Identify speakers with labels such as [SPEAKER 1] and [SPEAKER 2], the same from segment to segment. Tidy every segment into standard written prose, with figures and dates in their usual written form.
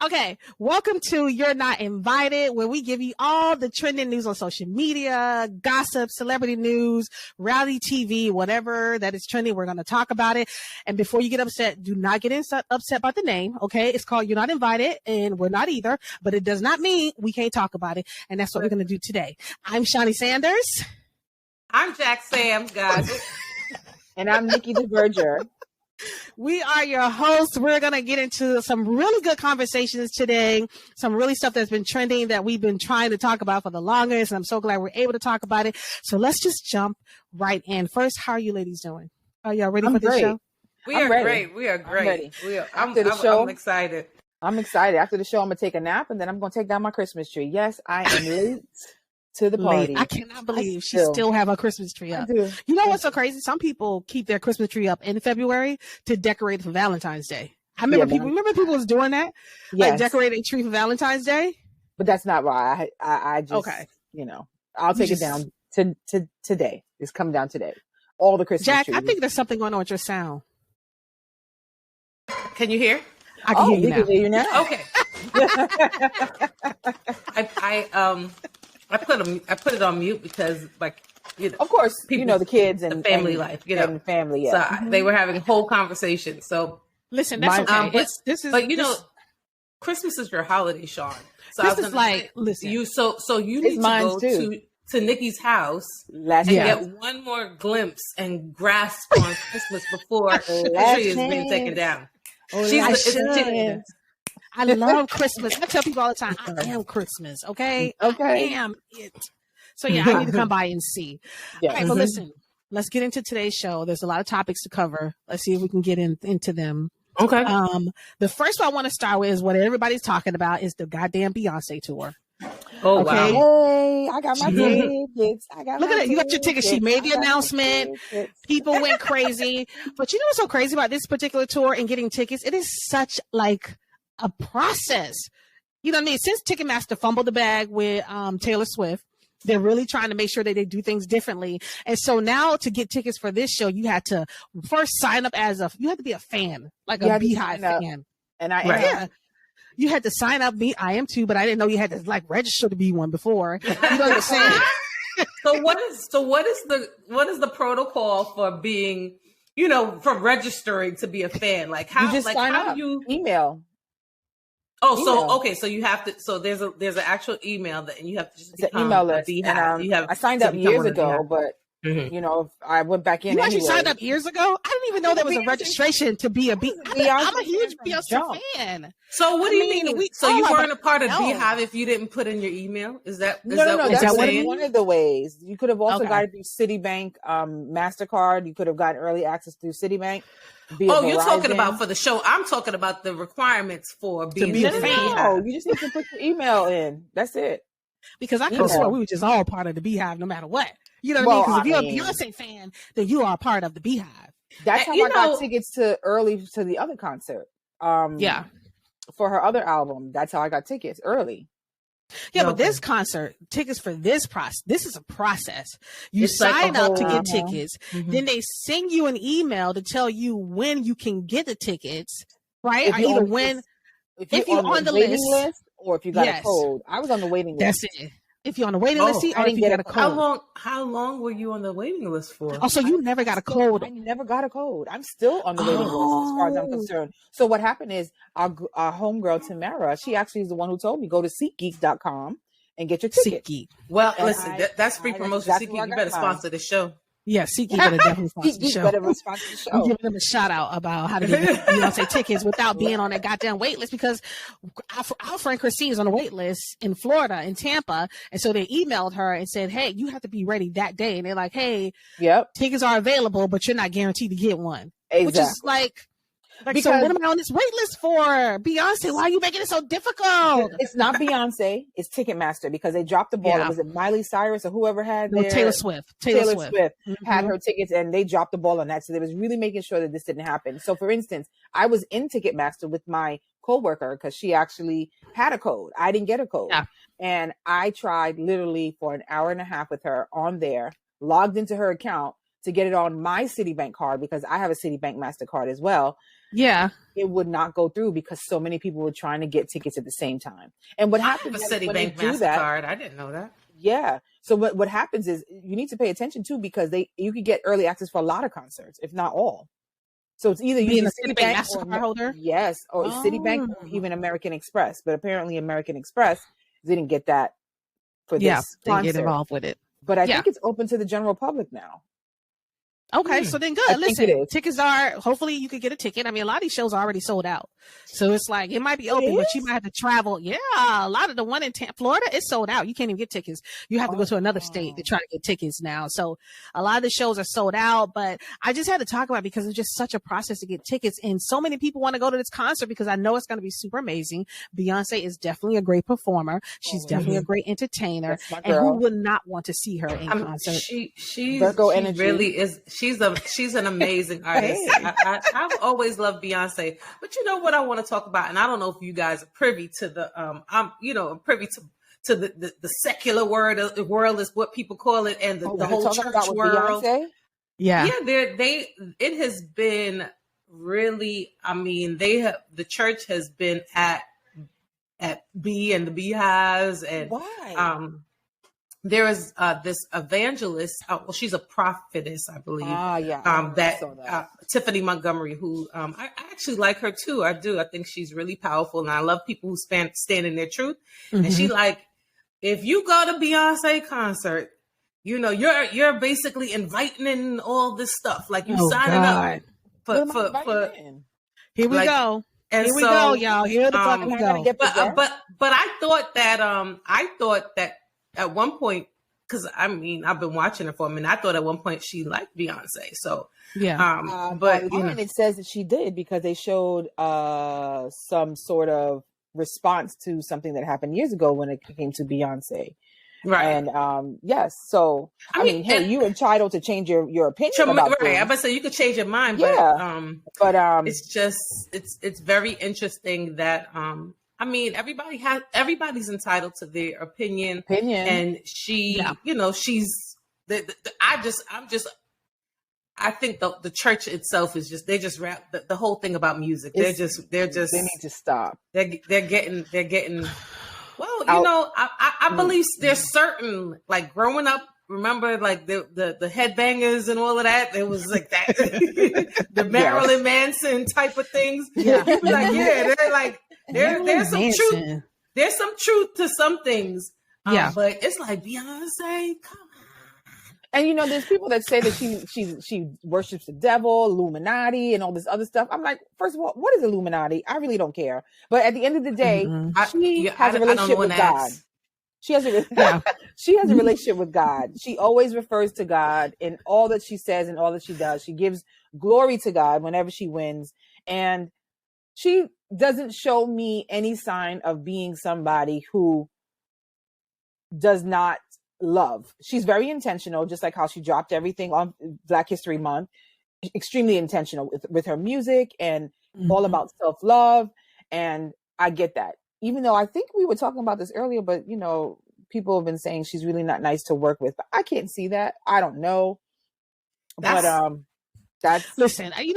[SPEAKER 1] Okay, welcome to You're Not Invited, where we give you all the trending news on social media, gossip, celebrity news, reality TV, whatever that is trending. We're going to talk about it. And before you get upset, do not get upset by the name, okay? It's called You're Not Invited, and we're not either, but it does not mean we can't talk about it. And that's what we're going to do today. I'm Shaunie Sanders.
[SPEAKER 2] I'm Jacq Sams, guys.
[SPEAKER 3] And I'm Nikki DeVerger.
[SPEAKER 1] We are your hosts. We're going to get into some really good conversations today. Some really stuff that's been trending that we've been trying to talk about for the longest. And I'm so glad we're able to talk about it. So let's just jump right in. First, how are you ladies doing? Are y'all ready for this show?
[SPEAKER 2] We are great. We are great. I'm excited.
[SPEAKER 3] I'm excited. After the show, I'm going to take a nap and then I'm going to take down my Christmas tree. Yes, I am late to the party.
[SPEAKER 1] I cannot believe she still have a Christmas tree up. You know what's so crazy? Some people keep their Christmas tree up in February to decorate for Valentine's Day. I remember people was doing that, like decorating a tree for Valentine's Day.
[SPEAKER 3] But that's not why. I just, I'll take it down to today. It's coming down today. All the Christmas
[SPEAKER 1] Jacq,
[SPEAKER 3] trees.
[SPEAKER 1] I think there's something going on with your sound.
[SPEAKER 2] Can you hear?
[SPEAKER 1] I can hear you now.
[SPEAKER 2] Okay. I put it on mute because,
[SPEAKER 3] of course, people, the kids and
[SPEAKER 2] the family life,
[SPEAKER 3] and family. Yeah.
[SPEAKER 2] So they were having whole conversations. So
[SPEAKER 1] listen, that's okay.
[SPEAKER 2] Christmas is your holiday, Sean. So
[SPEAKER 1] this is like, listen,
[SPEAKER 2] you need to go to Nikki's house and get one more glimpse and grasp on Christmas before the tree is being taken down.
[SPEAKER 1] I love Christmas. I tell people all the time, I am Christmas. Okay. I am it. So I need to come by and see. All right, but listen, let's get into today's show. There's a lot of topics to cover. Let's see if we can get into them.
[SPEAKER 2] Okay.
[SPEAKER 1] The first one I want to start with is what everybody's talking about is the goddamn Beyonce tour.
[SPEAKER 2] Oh, wow.
[SPEAKER 3] Hey, I got my tickets.
[SPEAKER 1] Look at it. You got your tickets. She made the announcement. People went crazy. But you know what's so crazy about this particular tour and getting tickets? It is such like a process. You know what I mean? Since Ticketmaster fumbled the bag with Taylor Swift, they're really trying to make sure that they do things differently. And so now to get tickets for this show, you had to first sign up you had to be a fan, like a Beehive fan.
[SPEAKER 3] And I am.
[SPEAKER 1] You had to sign up. I am too, but I didn't know you had to like register to be one before. You know what I'm saying?
[SPEAKER 2] So what is the protocol for being, for registering to be a fan? Like how
[SPEAKER 3] you just sign up.
[SPEAKER 2] You
[SPEAKER 3] email?
[SPEAKER 2] Oh, so okay, so you have to. So there's an actual email and you have to just become
[SPEAKER 3] email list.
[SPEAKER 2] Beehive.
[SPEAKER 3] I signed up years ago, but I went back in.
[SPEAKER 1] You actually signed up years ago? I didn't even know there was a registration to be a I'm a huge Beyonce fan.
[SPEAKER 2] So what do you mean? You weren't a part of Beehive if you didn't put in your email? Is that
[SPEAKER 3] no? That's one of the ways. You could have also got it through Citibank, MasterCard. You could have gotten early access through Citibank.
[SPEAKER 2] You're talking about for the show. I'm talking about the requirements for being a fan.
[SPEAKER 3] No, you just need to put your email in. That's it.
[SPEAKER 1] Because I could have sworn we were just all part of the Beehive no matter what. You know what I mean? Because if you're a Beyonce fan, then you are a part of the Beehive.
[SPEAKER 3] That's how I got tickets to the other concert. For her other album. That's how I got tickets early.
[SPEAKER 1] Yeah, but this concert, tickets for this process, this is a process. You sign up to get tickets, then they send you an email to tell you when you can get the tickets, right? If you're on the waiting list
[SPEAKER 3] or if you got a code. I was on the waiting list.
[SPEAKER 1] That's it. If you're on the waiting list, or if you got a code.
[SPEAKER 2] How long were you on the waiting list for?
[SPEAKER 1] Oh, so you never got a code?
[SPEAKER 3] I never got a code. I'm still on the waiting list as far as I'm concerned. So what happened is our homegirl Tamara, she actually is the one who told me go to SeatGeek.com and get your ticket.
[SPEAKER 1] SeatGeek.
[SPEAKER 2] Well, listen, that's free promotion. SeatGeek, you better sponsor the show.
[SPEAKER 1] Yeah, SeatGeek better definitely sponsor the show. I'm giving them a shout out about how to get Beyonce tickets without being on that goddamn wait list, because our friend Christine is on the wait list in Florida, in Tampa, and so they emailed her and said, "Hey, you have to be ready that day." And they're like, "Hey, tickets are available, but you're not guaranteed to get one." Exactly. Which is like so what am I on this wait list for? Beyonce, why are you making it so difficult?
[SPEAKER 3] It's not Beyonce, it's Ticketmaster, because they dropped the ball. Was it Miley Cyrus or whoever had
[SPEAKER 1] Taylor Swift.
[SPEAKER 3] Taylor Swift had her tickets and they dropped the ball on that. So they was really making sure that this didn't happen. So for instance, I was in Ticketmaster with my coworker because she actually had a code. I didn't get a code. Yeah. And I tried literally for an hour and a half with her on there, logged into her account to get it on my Citibank card because I have a Citibank MasterCard as well.
[SPEAKER 1] Yeah.
[SPEAKER 3] It would not go through because so many people were trying to get tickets at the same time. And what happens
[SPEAKER 2] is Citibank MasterCard. I didn't know that.
[SPEAKER 3] Yeah. So what happens is you need to pay attention too, because you could get early access for a lot of concerts, if not all. So it's either using
[SPEAKER 1] a Citibank MasterCard holder.
[SPEAKER 3] Yes, or Citibank, or even American Express. But apparently American Express didn't get that for this concert.
[SPEAKER 1] They get involved with it.
[SPEAKER 3] But I think it's open to the general public now.
[SPEAKER 1] Okay, so then good. Listen, tickets are, hopefully you could get a ticket. I mean, a lot of these shows are already sold out. So it's like, it might be open, but you might have to travel. Yeah, a lot of the one in Florida, it's sold out. You can't even get tickets. You have to go to another state to try to get tickets now. So a lot of the shows are sold out, but I just had to talk about it because it's just such a process to get tickets. And so many people want to go to this concert because I know it's going to be super amazing. Beyonce is definitely a great performer. She's definitely a great entertainer. And who would not want to see her in concert?
[SPEAKER 2] She really is. She's an amazing artist. I've always loved Beyonce, but you know what I want to talk about, and I don't know if you guys are privy to the I'm privy to the secular world is what people call it, and the whole church world.
[SPEAKER 1] Yeah,
[SPEAKER 2] it has been really. I mean, the church has been at B and the Beehives, and
[SPEAKER 3] why?
[SPEAKER 2] There is this evangelist. Well, she's a prophetess, I believe. Tiffany Montgomery, who I actually like her too. I do. I think she's really powerful, and I love people who stand in their truth. Mm-hmm. And she if you go to Beyonce concert, you're basically inviting in all this stuff. Like you signing up for.
[SPEAKER 1] Here we go. And here we go, y'all. Here the fuck we go.
[SPEAKER 2] But I thought that. At one point, because I've been watching her for a minute. I thought at one point she liked Beyonce. So
[SPEAKER 3] but it says that she did because they showed some sort of response to something that happened years ago when it came to Beyonce.
[SPEAKER 2] Right.
[SPEAKER 3] And yes, so I mean, hey, you're entitled to change your opinion about things.
[SPEAKER 2] I'm about to say you could change your mind, but it's very interesting that everybody's entitled to their opinion. And she, she's, I think the church itself is they just wrap the whole thing about music. They need
[SPEAKER 3] to stop.
[SPEAKER 2] They're getting, well, I believe there's certain, like growing up, remember like the headbangers and all of that? It was like that, the Marilyn Manson type of things.
[SPEAKER 1] Yeah.
[SPEAKER 2] They're like, there's some truth. There's some truth to some things. But it's like Beyonce, come on.
[SPEAKER 3] And there's people that say that she worships the devil, Illuminati, and all this other stuff. I'm like, first of all, what is Illuminati? I really don't care. But at the end of the day, she has a relationship with God. She has a relationship with God. She always refers to God in all that she says and all that she does. She gives glory to God whenever she wins. And she doesn't show me any sign of being somebody who does not love. She's very intentional, just like how she dropped everything on Black History Month. Extremely intentional with her music and all about self-love. And I get that. Even though I think we were talking about this earlier, but people have been saying she's really not nice to work with. But I can't see that. I don't know.
[SPEAKER 1] Listen,
[SPEAKER 3] I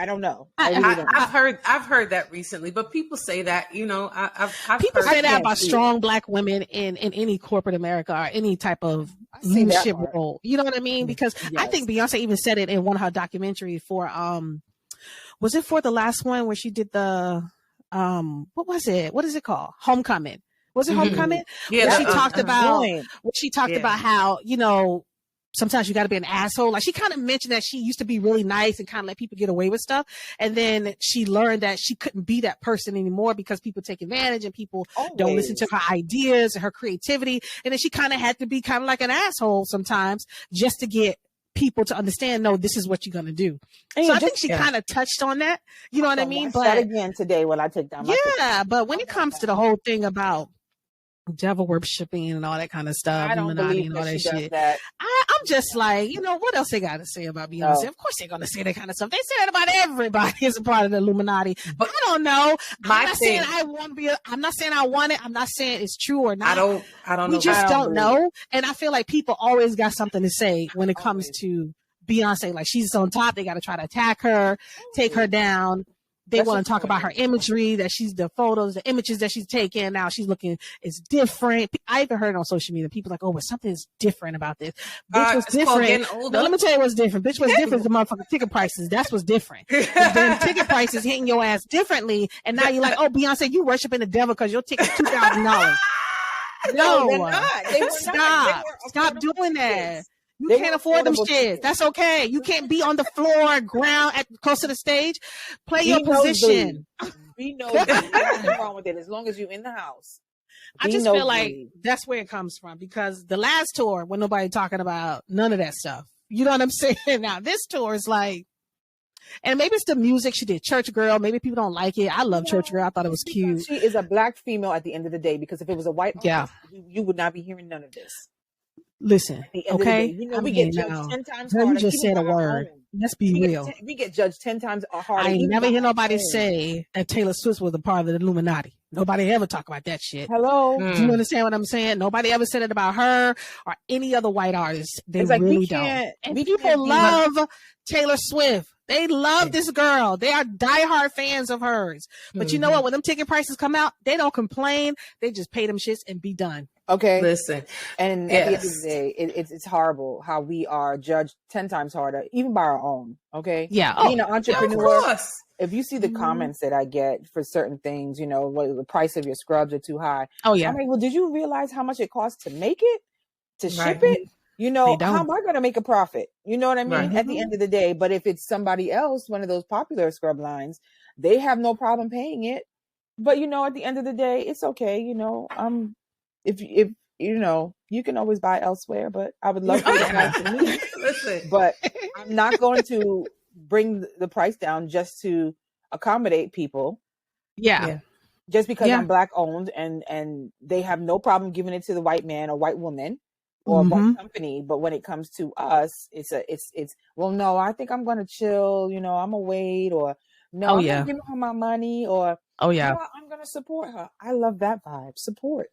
[SPEAKER 3] don't know.
[SPEAKER 2] I've heard that recently, but people say that,
[SPEAKER 1] people say that about strong Black women in any corporate America or any type of leadership role. You know what I mean? Because I think Beyonce even said it in one of her documentaries for, was it for the last one where she did the, what was it? What is it called? Homecoming. Was it Homecoming?
[SPEAKER 2] Yeah.
[SPEAKER 1] Where she talked about how, sometimes you got to be an asshole. Like she kind of mentioned that she used to be really nice and kind of let people get away with stuff. And then she learned that she couldn't be that person anymore because people take advantage and people don't listen to her ideas and her creativity. And then she kind of had to be kind of like an asshole sometimes just to get people to understand, no, this is what you're going to do. And so I think she kind of touched on that. You know what I mean?
[SPEAKER 3] But that again today when I take down my
[SPEAKER 1] picture. But when it comes to the whole thing about devil worshiping and all that kind of stuff,
[SPEAKER 3] I don't believe and all that shit.
[SPEAKER 1] I'm just like, what else they got to say about Beyonce? Of course they're going to say that kind of stuff. They say that about everybody as a part of the Illuminati. But I don't know. I'm not saying I want to be. I'm not saying I want it. I'm not saying it's true or not.
[SPEAKER 2] I don't know.
[SPEAKER 1] We just don't know. And I feel like people always got something to say when it comes to Beyonce, like she's on top. They got to try to attack her, take her down. They want to talk about her imagery, that she's the photos, the images that she's taking. Now she's looking, it's different. I even heard on social media, people like, oh, but something's different about this. Bitch was different. No, let me tell you what's different. Bitch was different. The motherfucking ticket prices. That's what's different. Then ticket prices hitting your ass differently. And now you're like, oh, Beyonce, you worshiping the devil because your ticket's $2,000. No,
[SPEAKER 3] they're not. They were
[SPEAKER 1] stop. Stop doing that. You can't afford them shit. That's okay. You can't be on the floor, ground, close to the stage. Play your position.
[SPEAKER 3] We know there's nothing wrong with it as long as you're in the house.
[SPEAKER 1] I just feel like that's where it comes from, because the last tour, when nobody talking about none of that stuff. You know what I'm saying? Now this tour is like, and maybe it's the music. She did Church Girl. Maybe people don't like it. I love Church Girl. I thought it was cute.
[SPEAKER 3] She is a black female at the end of the day, because if it was a white artist, you would not be hearing none of this.
[SPEAKER 1] Listen, okay?
[SPEAKER 3] We get judged 10 times harder.
[SPEAKER 1] You just said a word. Let's be real.
[SPEAKER 3] We get judged 10 times harder.
[SPEAKER 1] I ain't never hear nobody say that Taylor Swift was a part of the Illuminati. Nobody ever talk about that shit.
[SPEAKER 3] Hello?
[SPEAKER 1] Do you understand what I'm saying? Nobody ever said it about her or any other white artist. They really don't. And people love Taylor Swift. They love this girl. They are diehard fans of hers. But you know what? When them ticket prices come out, they don't complain. They just pay them shits and be done.
[SPEAKER 3] Okay.
[SPEAKER 2] Listen.
[SPEAKER 3] And at the end of the day, it's horrible how we are judged 10 times harder, even by our own. Okay.
[SPEAKER 1] Yeah.
[SPEAKER 3] Being an entrepreneur, if you see the comments that I get for certain things, you know, what the price of your scrubs are too high.
[SPEAKER 1] Oh, yeah.
[SPEAKER 3] I'm like, well, did you realize how much it costs to make it, to ship it? You know, how am I going to make a profit? You know what I mean? At the end of the day. But if it's somebody else, one of those popular scrub lines, they have no problem paying it. But, you know, at the end of the day, it's okay. You know, if you know, you can always buy elsewhere, but I would love for it to me.
[SPEAKER 2] Listen.
[SPEAKER 3] But I'm not going to bring the price down just to accommodate people.
[SPEAKER 1] Yeah.
[SPEAKER 3] Just because I'm black owned and they have no problem giving it to the white man or white woman or one company. But when it comes to us, it's well, no, I think I'm going to chill. You know, I'm going to wait, or no, I'm going to give her my money, or I'm going to support her. I love that vibe. Support.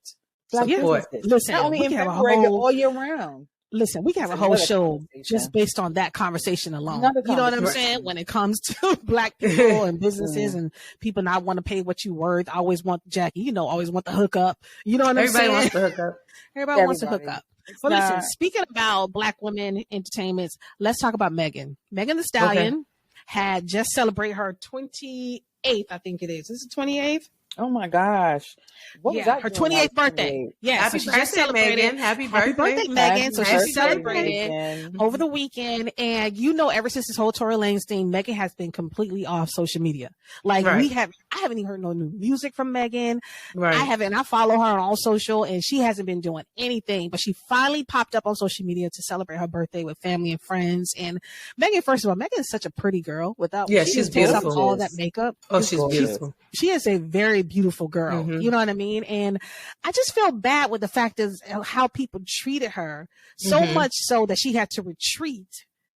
[SPEAKER 3] Black businesses. Listen, not only in February, but all year round.
[SPEAKER 1] Listen, we can have a whole show just based on that conversation alone. You know what I'm saying? When it comes to black people and businesses and people not want to pay what you worth, I always want Jackie, you know, always want the hookup. You know what I'm saying?
[SPEAKER 2] Everybody wants the hookup.
[SPEAKER 1] Everybody wants to hook up. But listen, speaking about black women entertainments, let's talk about Megan. Megan Thee Stallion had just celebrated her 28th, I think it is. Is it 28th?
[SPEAKER 3] Oh my gosh. What was that?
[SPEAKER 1] Her 28th birthday. Yeah.
[SPEAKER 2] Happy birthday, Megan. Happy birthday,
[SPEAKER 1] Megan. So she celebrated over the weekend. And you know, ever since this whole Tory Lanez thing, Megan has been completely off social media. Like I haven't even heard no new music from Megan. Right. I follow her on all social, and she hasn't been doing anything, but she finally popped up on social media to celebrate her birthday with family and friends. And Megan, first of all, Megan is such a pretty girl
[SPEAKER 2] she's beautiful.
[SPEAKER 1] All that makeup.
[SPEAKER 2] Oh, she's beautiful.
[SPEAKER 1] She is a very beautiful girl. You know what I mean? And I just feel bad with the fact of how people treated her, so much so that she had to retreat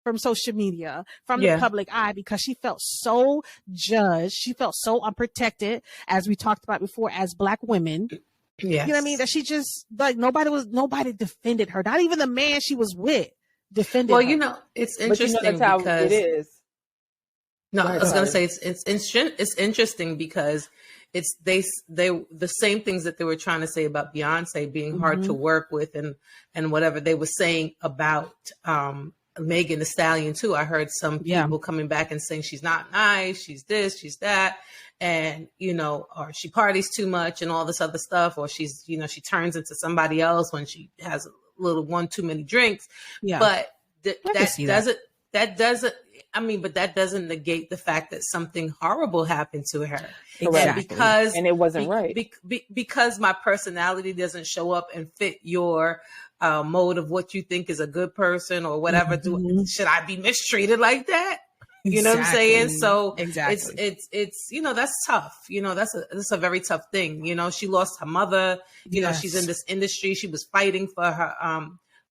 [SPEAKER 1] from social media, from the public eye, because she felt so judged. She felt so unprotected, as we talked about before, as black women. Yes. You know what I mean? That she just, like, nobody defended her. Not even the man she was with defended her.
[SPEAKER 2] Well, you know, it's interesting that's how it is. No, I was going to say it's interesting because it's they the same things that they were trying to say about Beyonce being hard to work with and whatever they were saying about Megan Thee Stallion too. I heard some people coming back and saying she's not nice, she's this, she's that, and you know, or she parties too much and all this other stuff, or she's, you know, she turns into somebody else when she has a little one too many drinks. Yeah, but that doesn't negate the fact that something horrible happened to her.
[SPEAKER 3] Exactly. And it wasn't right.
[SPEAKER 2] Because my personality doesn't show up and fit your mode of what you think is a good person or whatever. Should I be mistreated like that? You know what I'm saying? So it's you know, that's tough. You know, that's a very tough thing. You know, she lost her mother. You know, she's in this industry. She was fighting for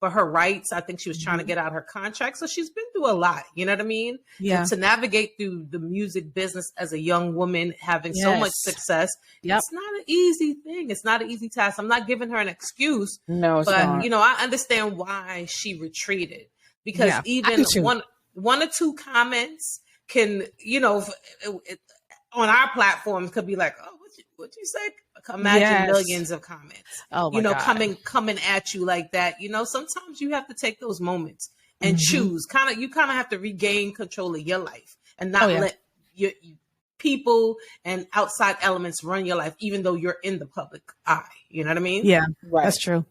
[SPEAKER 2] her rights. I think she was trying to get out her contract. So she's been through a lot. You know what I mean? Yeah. And to navigate through the music business as a young woman, having so much success, it's not an easy thing. It's not an easy task. I'm not giving her an excuse.
[SPEAKER 3] No, it's not.
[SPEAKER 2] You know, I understand why she retreated. because even one or two comments can, on our platforms could be like, oh, what you say? Imagine millions of comments, coming at you like that. Sometimes you have to take those moments and choose. You kind of have to regain control of your life and not let your people and outside elements run your life, even though you're in the public eye. You know what I mean?
[SPEAKER 1] Yeah, right. That's true.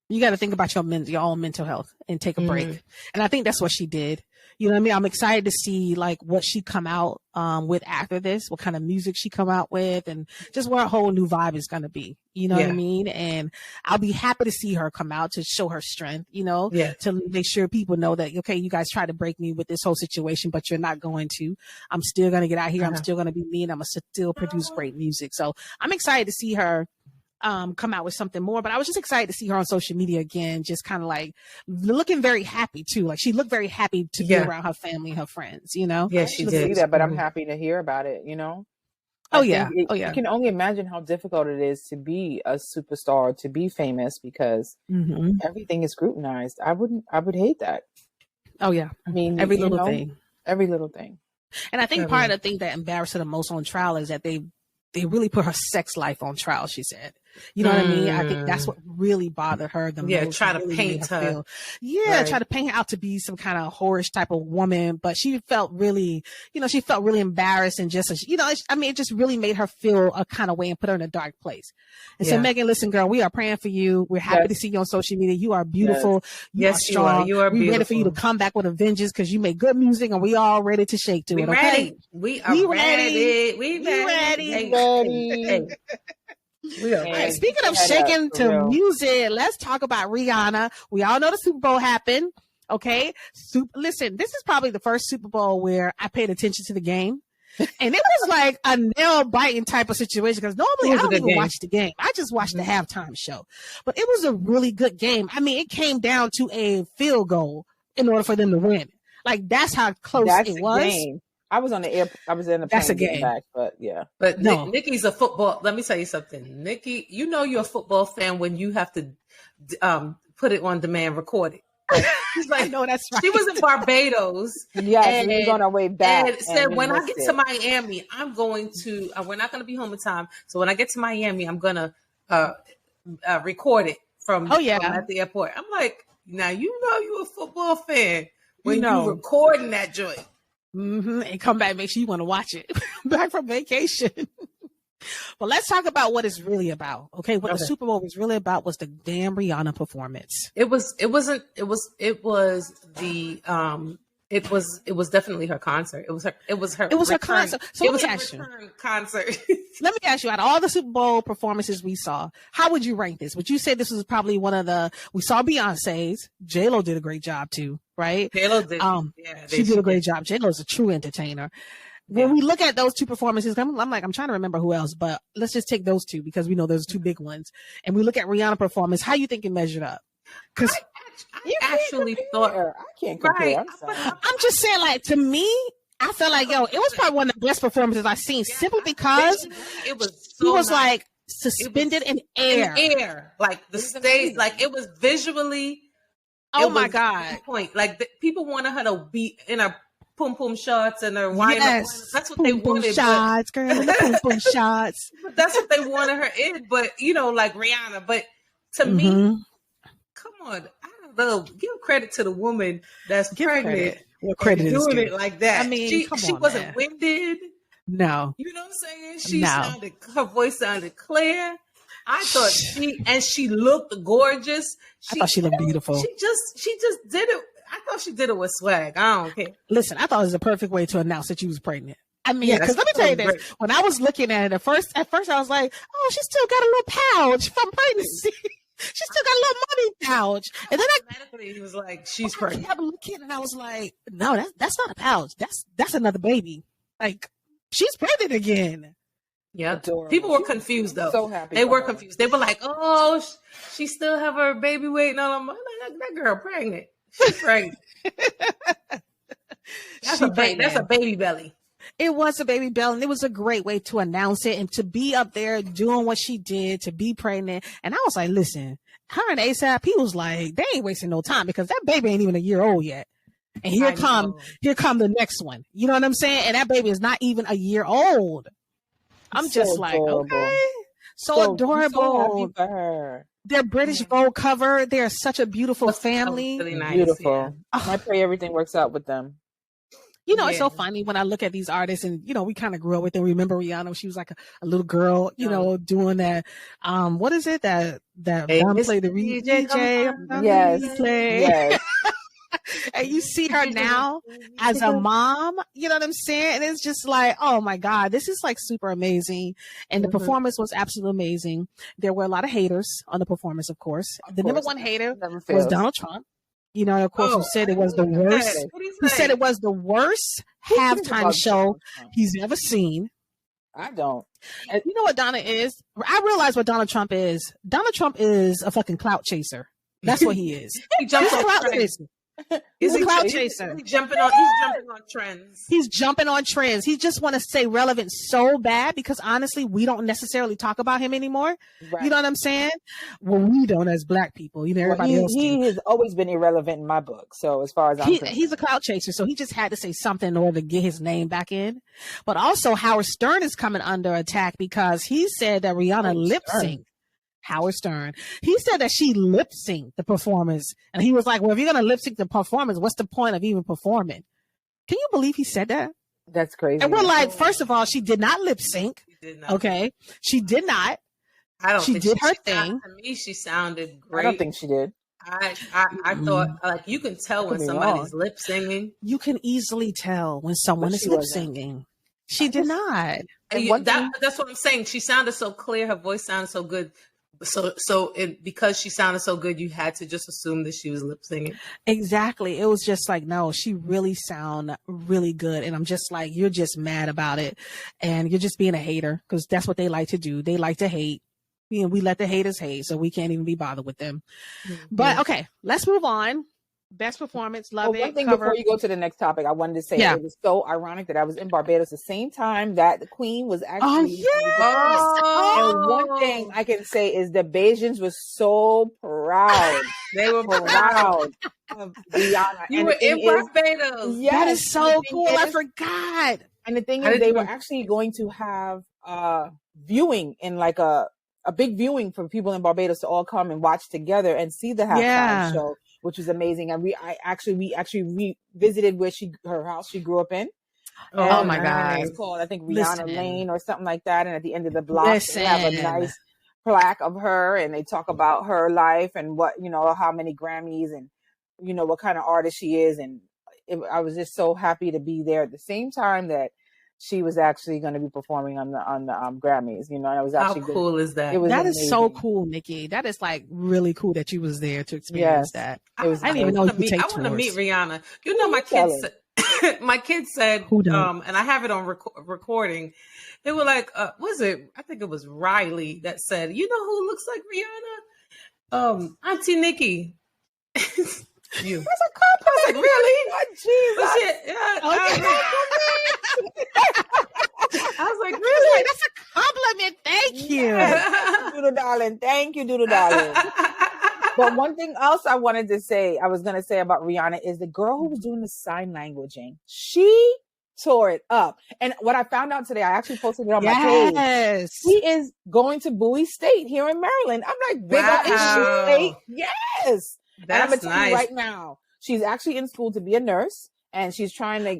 [SPEAKER 1] You got to think about your own mental health and take a break. And I think that's what she did. You know what I mean? I'm excited to see like what she come out with after this, what kind of music she come out with, and just what her whole new vibe is going to be. You know what I mean? And I'll be happy to see her come out to show her strength, to make sure people know that, okay, you guys try to break me with this whole situation, but you're not going to. I'm still going to get out here. I'm still going to be me, and I'm going to still produce great music. So I'm excited to see her come out with something more, but I was just excited to see her on social media again, just kind of like looking very happy too. Like she looked very happy to be around her family and her friends,
[SPEAKER 2] Yeah, she did
[SPEAKER 3] see that, but I'm happy to hear about it, I can only imagine how difficult it is to be a superstar, to be famous, because everything is scrutinized. I would hate that.
[SPEAKER 1] Oh yeah. I mean, every little thing. And I think part of the thing that embarrassed her the most on trial is that they really put her sex life on trial, she said. You know what I mean? I think that's what really bothered her the most.
[SPEAKER 2] Yeah, try to paint her.
[SPEAKER 1] Try to paint her out to be some kind of whorish type of woman. But she felt really, embarrassed and just, it just really made her feel a kind of way and put her in a dark place. And so, Megan, listen, girl, we are praying for you. We're happy to see you on social media. You are beautiful.
[SPEAKER 2] Yes,
[SPEAKER 1] you are strong.
[SPEAKER 2] You are beautiful.
[SPEAKER 1] We're ready for you to come back with a vengeance because you make good music and we all ready to shake to it. Okay?
[SPEAKER 2] Ready. We are ready. We ready.
[SPEAKER 1] All right, speaking of shaking to music, let's talk about Rihanna. We all know the Super Bowl happened. Okay. Listen, this is probably the first Super Bowl where I paid attention to the game. And it was like a nail biting type of situation because normally I don't even watch the game. I just watch the halftime show. But it was a really good game. I mean, it came down to a field goal in order for them to win. Like that's how close it was.
[SPEAKER 3] Game. I was on the air. I was in the plane.
[SPEAKER 1] That's a game.
[SPEAKER 3] Back, but yeah.
[SPEAKER 2] But no. Nikki's a football. Let me tell you something. Nikki, you're a football fan when you have to put it on demand, record it. She's like,
[SPEAKER 1] no, that's right.
[SPEAKER 2] She was in Barbados.
[SPEAKER 3] Yes, we was on our way back.
[SPEAKER 2] And said, when I get to Miami, I'm going to. We're not going to be home in time. So when I get to Miami, I'm going to record it from at the airport. I'm like, now you're a football fan when you recording that joint.
[SPEAKER 1] And come back, make sure you want to watch it back from vacation. But let's talk about what it's really about. Okay. What the Super Bowl was really about was the damn Rihanna performance.
[SPEAKER 2] It was definitely her concert. It was her concert.
[SPEAKER 1] So let me ask you.
[SPEAKER 2] Concert.
[SPEAKER 1] Let me ask you, out of all the Super Bowl performances we saw, how would you rank this? Would you say this was probably we saw Beyonce's, J-Lo did a great job too, right?
[SPEAKER 2] J-Lo did.
[SPEAKER 1] She did a great job. J-Lo's a true entertainer. When we look at those two performances, I'm trying to remember who else, but let's just take those two because we know those two big ones. And we look at Rihanna performance, how you think it measured up? Because
[SPEAKER 2] I actually thought
[SPEAKER 3] I can't compare.
[SPEAKER 1] I'm just saying, like, to me, I felt like, it was probably one of the best performances I've seen simply because
[SPEAKER 2] it was
[SPEAKER 1] nice. Like suspended in air.
[SPEAKER 2] Like the stage, like it was visually.
[SPEAKER 1] Oh my God.
[SPEAKER 2] Point. Like people wanted her to be in a pum pum shots and her wine.
[SPEAKER 1] Yes.
[SPEAKER 2] That's what
[SPEAKER 1] pum,
[SPEAKER 2] they wanted.
[SPEAKER 1] Shots, girl, the pum pum shots.
[SPEAKER 2] But that's what they wanted her in. But like Rihanna. But to me, come on, I don't know. Give credit to the woman that's pregnant.
[SPEAKER 1] What credit is
[SPEAKER 2] doing it like that?
[SPEAKER 1] I mean,
[SPEAKER 2] she wasn't winded.
[SPEAKER 1] No,
[SPEAKER 2] you know what I'm saying? Her voice sounded clear. I thought she looked gorgeous.
[SPEAKER 1] I thought she looked beautiful.
[SPEAKER 2] She just did it. I thought she did it with swag. I don't care.
[SPEAKER 1] Listen, I thought it was a perfect way to announce that she was pregnant. I mean, because let me tell you this. When I was looking at it at first I was like, oh, she still got a little pouch from pregnancy. She still got a little money pouch. And then
[SPEAKER 2] automatically he was like, she's pregnant.
[SPEAKER 1] I kept looking and I was like, no, that's not a pouch. That's another baby. Like, she's pregnant again.
[SPEAKER 2] Yeah. People were confused though.
[SPEAKER 3] So happy.
[SPEAKER 2] They were confused. They were like, oh, she still have her baby waiting on her. That girl pregnant. She's pregnant. That's a baby belly.
[SPEAKER 1] It was a baby bell, and it was a great way to announce it and to be up there doing what she did, to be pregnant. And I was like, listen, her and ASAP, he was like, they ain't wasting no time because that baby ain't even a year old yet. And here come the next one. You know what I'm saying? And that baby is not even a year old. I'm so just like, adorable. Okay. So adorable. So happy for her. Their British Vogue cover. They're such a beautiful family.
[SPEAKER 3] Really nice, beautiful. Yeah. I pray everything works out with them.
[SPEAKER 1] You know, it's so funny when I look at these artists and, you know, we kind of grew up with them. Remember Rihanna? She was like a little girl, you know, doing that. What is it? That play the DJ.
[SPEAKER 3] Yes.
[SPEAKER 1] Yes. And you see her now as a mom, you know what I'm saying? And it's just like, oh my God, this is like super amazing. And the performance was absolutely amazing. There were a lot of haters on the performance, of course. The number one hater was Donald Trump. You know, of course, who said it was the worst. Who said it was the worst halftime show he's ever seen.
[SPEAKER 3] I don't.
[SPEAKER 1] You know what Donna is? I realize what Donald Trump is. Donald Trump is a fucking clout chaser. That's what he is.
[SPEAKER 2] He jumps on
[SPEAKER 1] clout chaser. He's a clout chaser.
[SPEAKER 2] He's jumping on trends.
[SPEAKER 1] He's jumping on trends. He just want to stay relevant so bad because honestly, we don't necessarily talk about him anymore. Right. You know what I'm saying? Well, we don't as Black people. You know, everybody else.
[SPEAKER 3] He has always been irrelevant in my book. So as far as I'm concerned,
[SPEAKER 1] he's a clout chaser. So he just had to say something in order to get his name back in. But also, Howard Stern is coming under attack because he said that Rihanna lip synced. Howard Stern. He said that she lip synced the performance. And he was like, well, if you're going to lip sync the performance, what's the point of even performing? Can you believe he said that?
[SPEAKER 3] That's crazy.
[SPEAKER 1] And we're like, first of all, she did not lip sync. Okay. She did not. She did her thing.
[SPEAKER 2] To me, she sounded great.
[SPEAKER 3] I don't think she did.
[SPEAKER 2] I thought, like, you can tell when somebody's lip singing.
[SPEAKER 1] You can easily tell when someone is lip singing. She did not.
[SPEAKER 2] That's what I'm saying. She sounded so clear. Her voice sounded so good. Because she sounded so good, you had to just assume that she was lip singing.
[SPEAKER 1] Exactly. It was just like, no, she really sound really good. And I'm just like, you're just mad about it. And you're just being a hater because that's what they like to do. They like to hate. You know, we let the haters hate, so we can't even be bothered with them. Mm-hmm. But okay, let's move on. Best performance, love it.
[SPEAKER 3] One thing before you go to the next topic, I wanted to say it was so ironic that I was in Barbados the same time that the Queen was actually. And one thing I can say is the Bajans were so proud.
[SPEAKER 2] They were proud
[SPEAKER 3] of Rihanna.
[SPEAKER 2] You were in Barbados.
[SPEAKER 1] Yes, that is so cool. I forgot.
[SPEAKER 3] And the thing is, they were actually going to have viewing in like a big viewing for people in Barbados to all come and watch together and see the halftime show, which was amazing. And we actually visited her house she grew up in.
[SPEAKER 1] Oh my God.
[SPEAKER 3] It's called, I think, Rihanna Lane or something like that. And at the end of the block, they have a nice plaque of her and they talk about her life and what, you know, how many Grammys and, you know, what kind of artist she is. And I was just so happy to be there at the same time that she was actually going to be performing on the Grammys, you know, and it was actually
[SPEAKER 2] how cool is that?
[SPEAKER 1] That is so cool, Nikki. That is like really cool that you was there to experience that.
[SPEAKER 2] I didn't even know you could take tours. I want to meet Rihanna. You know, my kids said, and I have it on recording. They were like, was it? I think it was Riley that said, you know who looks like Rihanna? Auntie Nikki.
[SPEAKER 3] You. That's a compliment. I was like, really? Oh, Jesus.
[SPEAKER 1] I was like, really? That's a compliment. Thank you.
[SPEAKER 3] Yes. Doodle darling. Thank you, Doodle darling. But one thing else I was going to say about Rihanna is the girl who was doing the sign languaging. She tore it up. And what I found out today, I actually posted it on my page. She is going to Bowie State here in Maryland. I'm like, big up Bowie State. Yes.
[SPEAKER 2] That's
[SPEAKER 3] I'm going to tell you right now, she's actually in school to be a nurse and she's trying to,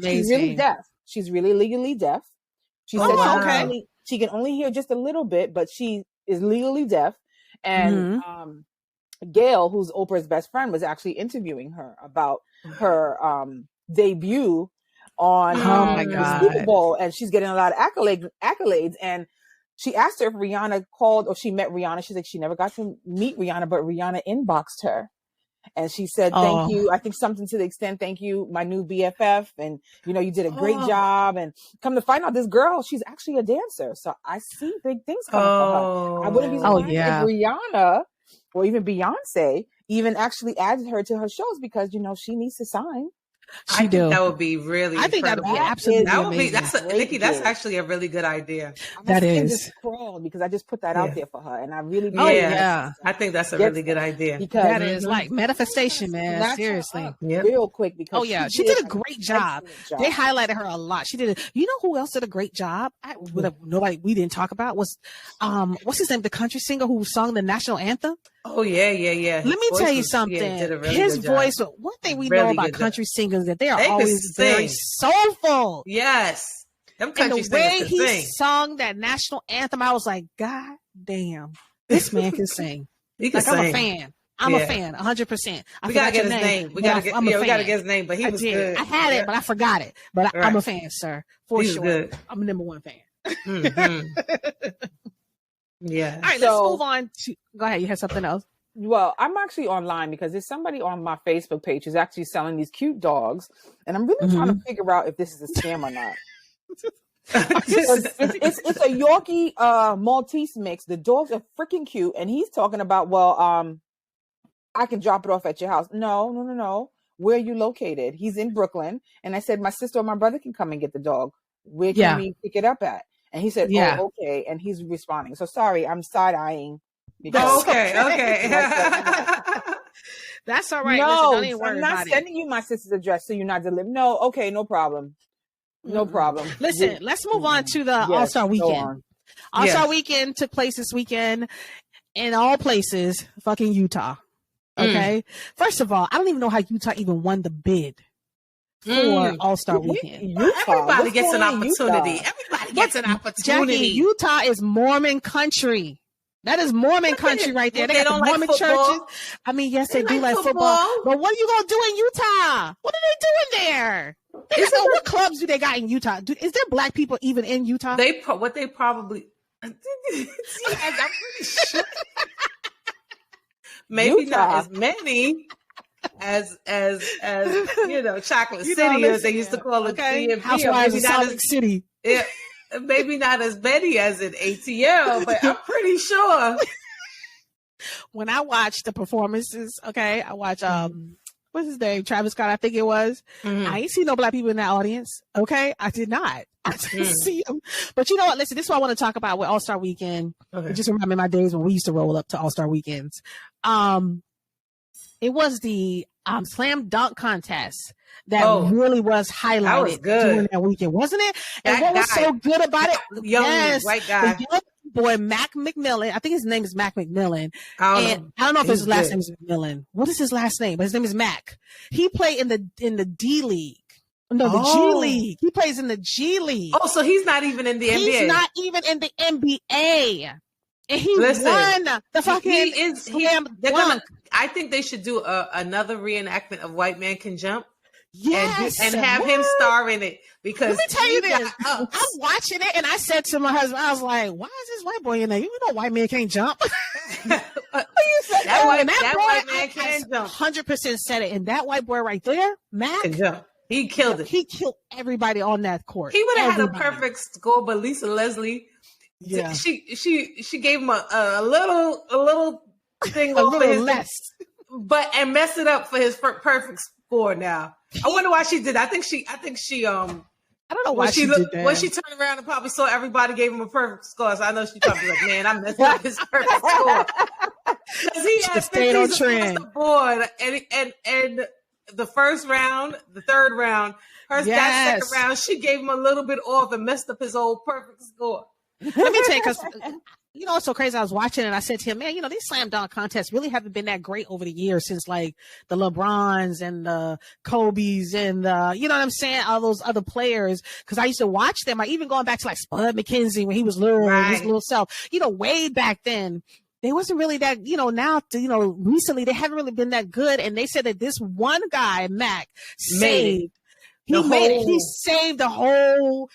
[SPEAKER 3] she's really deaf. She's really legally deaf. She said she can only hear just a little bit, but she is legally deaf. And Gail, who's Oprah's best friend, was actually interviewing her about her debut on the Super Bowl. And she's getting a lot of accolades. And she asked her if Rihanna called or she met Rihanna. She's like, she never got to meet Rihanna, but Rihanna inboxed her. And she said, thank you. I think something to the extent, thank you, my new BFF. And, you know, you did a great job. And come to find out, this girl, she's actually a dancer. So I see big things coming from her. I wouldn't be surprised if Rihanna or even Beyonce even actually added her to her shows because, you know, she needs to sign.
[SPEAKER 2] I think that would be really.
[SPEAKER 1] I think that would be absolutely.
[SPEAKER 2] That would be. That's Nikki. That's actually a really good idea.
[SPEAKER 3] That is just crawled because I just put that out there for her, and I really.
[SPEAKER 2] I think that's a really good idea.
[SPEAKER 1] Because that is like manifestation, man. Seriously,
[SPEAKER 3] real quick. Because
[SPEAKER 1] she did a great job. They highlighted her a lot. She did. You know who else did a great job? We didn't talk about was what's his name? The country singer who sung the national anthem.
[SPEAKER 2] Oh yeah.
[SPEAKER 1] Let me tell you something. His voice. One thing we know about country singers that they are always very soulful.
[SPEAKER 2] Yes.
[SPEAKER 1] And the way he sung that national anthem, I was like, God damn, this man can sing.
[SPEAKER 2] He can sing.
[SPEAKER 1] I'm a fan. I'm a fan, 100%.
[SPEAKER 2] We gotta get his name. We gotta get his name, but he was good.
[SPEAKER 1] I had it, but I forgot it. But I'm a fan, sir, for sure. Good. I'm a number one fan.
[SPEAKER 2] Mm-hmm. Yeah.
[SPEAKER 1] All right, let's move on to. Go ahead. You have something else?
[SPEAKER 3] Well, I'm actually online because there's somebody on my Facebook page who's actually selling these cute dogs, and I'm really trying to figure out if this is a scam or not. it's a Yorkie Maltese mix. The dogs are freaking cute, and he's talking about, I can drop it off at your house. No. Where are you located? He's in Brooklyn, and I said my sister or my brother can come and get the dog. Where can we pick it up at? And he said, "Oh, okay." And he's responding. So sorry, I'm side eyeing.
[SPEAKER 2] Okay.
[SPEAKER 1] That's all right.
[SPEAKER 3] No,
[SPEAKER 1] listen,
[SPEAKER 3] I'm not sending you my sister's address, so you're not delivering. No, okay, no problem. No problem.
[SPEAKER 1] Listen, let's move on to the All-Star Weekend. All-Star Weekend took place this weekend in all places, fucking Utah. Okay. First of all, I don't even know how Utah even won the bid for All-Star Weekend.
[SPEAKER 2] Everybody gets an opportunity. Everybody gets an opportunity.
[SPEAKER 1] Jackie, Utah is Mormon country. That is Mormon country right there. They got the Mormon churches. I mean, yes, they do like football. But what are you going to do in Utah? What are they doing there? What clubs do they got in Utah? Is there black people even in Utah?
[SPEAKER 2] What they probably... I'm pretty sure. Maybe Utah. Not as many as Chocolate City, as they used to call it.
[SPEAKER 1] Okay. Housewives of Salt Lake City.
[SPEAKER 2] Yeah. Maybe not as many as in ATL, but I'm pretty sure.
[SPEAKER 1] When I watched the performances, I watched what's his name? Travis Scott, I think it was. I ain't see no black people in that audience. Okay. I did not. I didn't see them. But you know what? Listen, this is what I want to talk about with All-Star Weekend. It just reminded me of my days when we used to roll up to All-Star Weekends. It was the slam dunk contest that really was highlighted during that weekend, wasn't it? And what was so good about it?
[SPEAKER 2] White guy.
[SPEAKER 1] The young boy, Mac McMillan. I think his name is Mac McMillan. I don't know if his last name is McMillan. What is his last name? But his name is Mac. He played in the D League. No, the G League. He plays in the G League.
[SPEAKER 2] Oh, so he's not even in the NBA.
[SPEAKER 1] He's not even in the NBA. And he won the fucking slam dunk.
[SPEAKER 2] I think they should do another reenactment of White Man Can Jump.
[SPEAKER 1] Yes,
[SPEAKER 2] and have him star in it, because
[SPEAKER 1] let me tell you this. I'm watching it and I said to my husband, I was like, why is this white boy in there? You know White Man Can't Jump.
[SPEAKER 2] That white man can jump.
[SPEAKER 1] 100% said it. And that white boy right there, Mac,
[SPEAKER 2] he killed it.
[SPEAKER 1] He killed everybody on that court.
[SPEAKER 2] He would have had a perfect score, but Lisa Leslie, she gave him a little thing
[SPEAKER 1] a little less,
[SPEAKER 2] and messed it up for his perfect score. Now I wonder why she did. I think she
[SPEAKER 1] I don't know why she did that.
[SPEAKER 2] When she turned around and probably saw everybody gave him a perfect score, so I know she probably like, man, I messed up his perfect score. Because he had 50 on the board, and the first round, the third round, that second round, she gave him a little bit off and messed up his old perfect score.
[SPEAKER 1] Let me tell you, because you know, it's so crazy. I was watching and I said to him, man, you know, these slam dunk contests really haven't been that great over the years since like the LeBrons and the Kobe's and the, you know what I'm saying? All those other players. Cause I used to watch them. I even going back to like Spud McKenzie when he was little, his little self, you know, way back then. They wasn't really that, you know, now, you know, recently they haven't really been that good. And they said that this one guy, Mac, saved the whole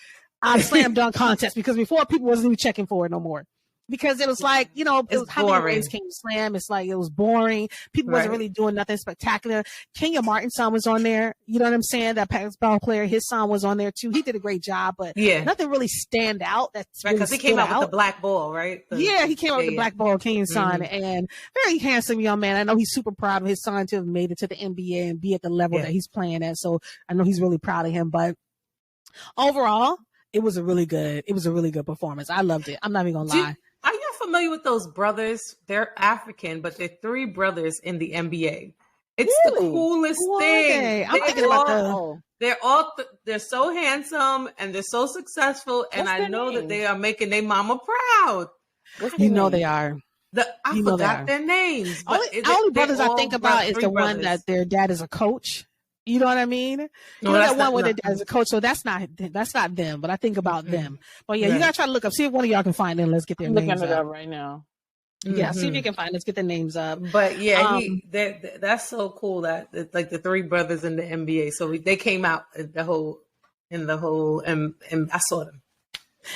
[SPEAKER 1] slam dunk contest, because before people wasn't even checking for it no more. because it was like, you know, it was how many ways came to slam. It's like, it was boring. People wasn't really doing nothing spectacular. Kenya Martin's son was on there. You know what I'm saying? That basketball player, his son was on there too. He did a great job, but nothing really stand out. That's right, because
[SPEAKER 2] he came out with the black ball, right?
[SPEAKER 1] He came out with the black ball, Kenya's son, and very handsome young man. I know he's super proud of his son to have made it to the NBA and be at the level that he's playing at. So I know he's really proud of him, but overall, it was a really good performance. I loved it. I'm not even gonna lie.
[SPEAKER 2] Are you familiar with those brothers? They're African, but they're 3 brothers in the NBA. It's the coolest thing.
[SPEAKER 1] I'm thinking about
[SPEAKER 2] they're so handsome and they're so successful, and I know that they are making their mama proud.
[SPEAKER 1] You know they are.
[SPEAKER 2] I forgot their names.
[SPEAKER 1] Only brothers I think about is the one that their dad is a coach. You know what I mean? You know that one where their dad is a coach, so that's not them, but I think about them. But you gotta try to look up, see if one of y'all can find them. Let's get their names up.
[SPEAKER 3] Looking it up right now.
[SPEAKER 1] Yeah, see if you can find. Let's get their names up.
[SPEAKER 2] But that's so cool that it's like the 3 brothers in the NBA. So they came out in the whole, and I saw them.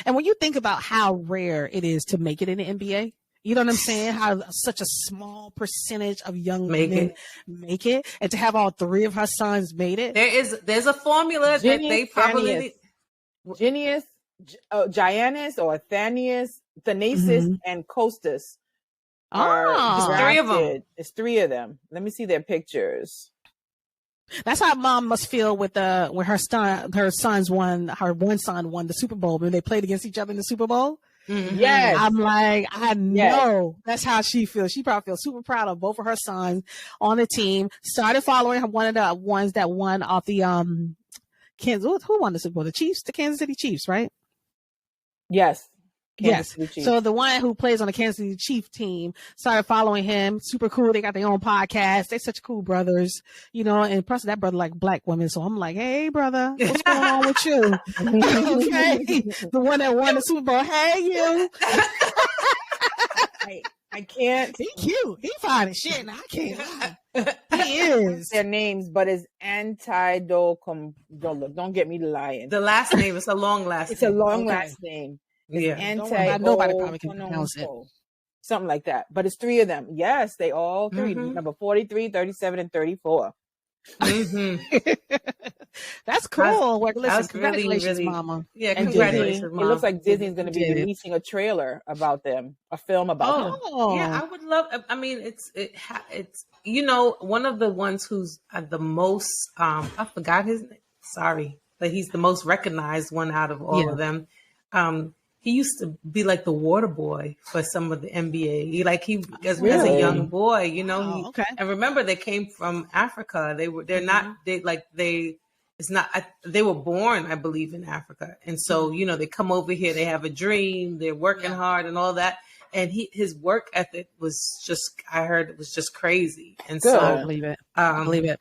[SPEAKER 1] And when you think about how rare it is to make it in the NBA, you know what I'm saying? How such a small percentage of young men make it, and to have all 3 of her sons made it.
[SPEAKER 2] There's a formula that they probably
[SPEAKER 3] Giannis, or Thanasis, and Costas.
[SPEAKER 2] It's 3 of them.
[SPEAKER 3] It's 3 of them. Let me see their pictures.
[SPEAKER 1] That's how mom must feel with when her one son won the Super Bowl when they played against each other in the Super Bowl.
[SPEAKER 3] Mm-hmm. Yes.
[SPEAKER 1] I'm like, I know that's how she feels. She probably feels super proud of both of her sons on the team. Started following her, one of the ones that won off the Kansas. Who won the Super Bowl? The Chiefs, the Kansas City Chiefs, right?
[SPEAKER 3] Yes.
[SPEAKER 1] Yes. So the one who plays on the Kansas City Chiefs team started following him. Super cool. They got their own podcast. They're such cool brothers, you know, and plus that brother like black women. So I'm like, hey, brother, what's going on with you? Okay. The one that won the Super Bowl. Hey, you.
[SPEAKER 3] I can't.
[SPEAKER 1] He cute. He fine as shit. I can't. He is.
[SPEAKER 3] Their names, but it's Antidocom. Don't get me lying.
[SPEAKER 2] The last name is a long last name.
[SPEAKER 3] It's a long last name.
[SPEAKER 1] Nobody probably can pronounce it.
[SPEAKER 3] Something like that. But it's 3 of them. Yes, they all 3. Number 43, 37, and 34.
[SPEAKER 1] That's cool. Listen,
[SPEAKER 2] congratulations,
[SPEAKER 1] really, mama.
[SPEAKER 2] Yeah, congratulations,
[SPEAKER 3] Mom. It looks like Disney's going to be releasing a trailer about them, a film about them.
[SPEAKER 2] Yeah, I would love. I mean, it's you know, one of the ones who's the most. I forgot his name. Sorry, but he's the most recognized one out of all of them. He used to be like the water boy for some of the NBA. As a young boy, you know. And remember, they came from Africa. They were born, I believe, in Africa. And so, you know, they come over here. They have a dream. They're working hard and all that. And his work ethic was I heard it was just crazy. And so,
[SPEAKER 1] I believe it. I believe it.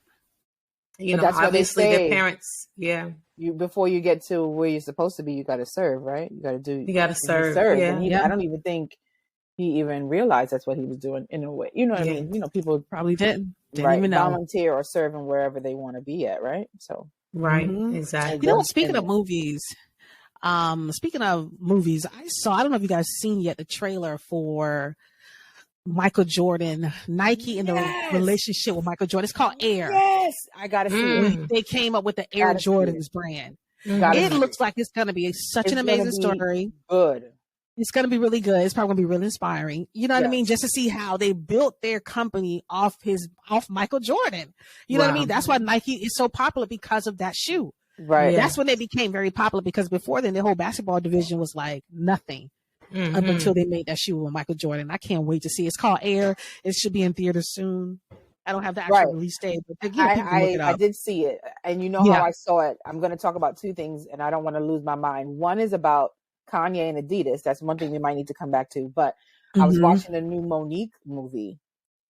[SPEAKER 3] You know, that's obviously
[SPEAKER 2] their parents. Yeah.
[SPEAKER 3] Before you get to where you're supposed to be, you got to serve, right? You got to serve.
[SPEAKER 2] Yeah.
[SPEAKER 3] I don't even think he even realized that's what he was doing in a way. You know what I mean? You know, people
[SPEAKER 1] probably didn't
[SPEAKER 3] even know. Volunteer or serving wherever they want to be at, right? So
[SPEAKER 2] exactly.
[SPEAKER 1] You know, speaking of movies, I don't know if you guys seen yet the trailer for Michael Jordan, Nike in the relationship with Michael Jordan. It's called Air.
[SPEAKER 3] Yes, I gotta see it.
[SPEAKER 1] They came up with the Air Jordans brand. It looks like it's gonna be such an amazing story.
[SPEAKER 3] Good.
[SPEAKER 1] It's gonna be really good. It's probably gonna be really inspiring. You know what I mean? Just to see how they built their company off Michael Jordan. You know what I mean? That's why Nike is so popular, because of that shoe.
[SPEAKER 3] Right.
[SPEAKER 1] That's when they became very popular, because before then the whole basketball division was like nothing. Up until they made that shoe with Michael Jordan. I can't wait to see it. It's called Air. It should be in theaters soon. I don't have the actual release date, but
[SPEAKER 3] I did see it. And you know how I saw it. I'm going to talk about 2 things, and I don't want to lose my mind. One is about Kanye and Adidas. That's one thing we might need to come back to. But I was watching the new Monique movie,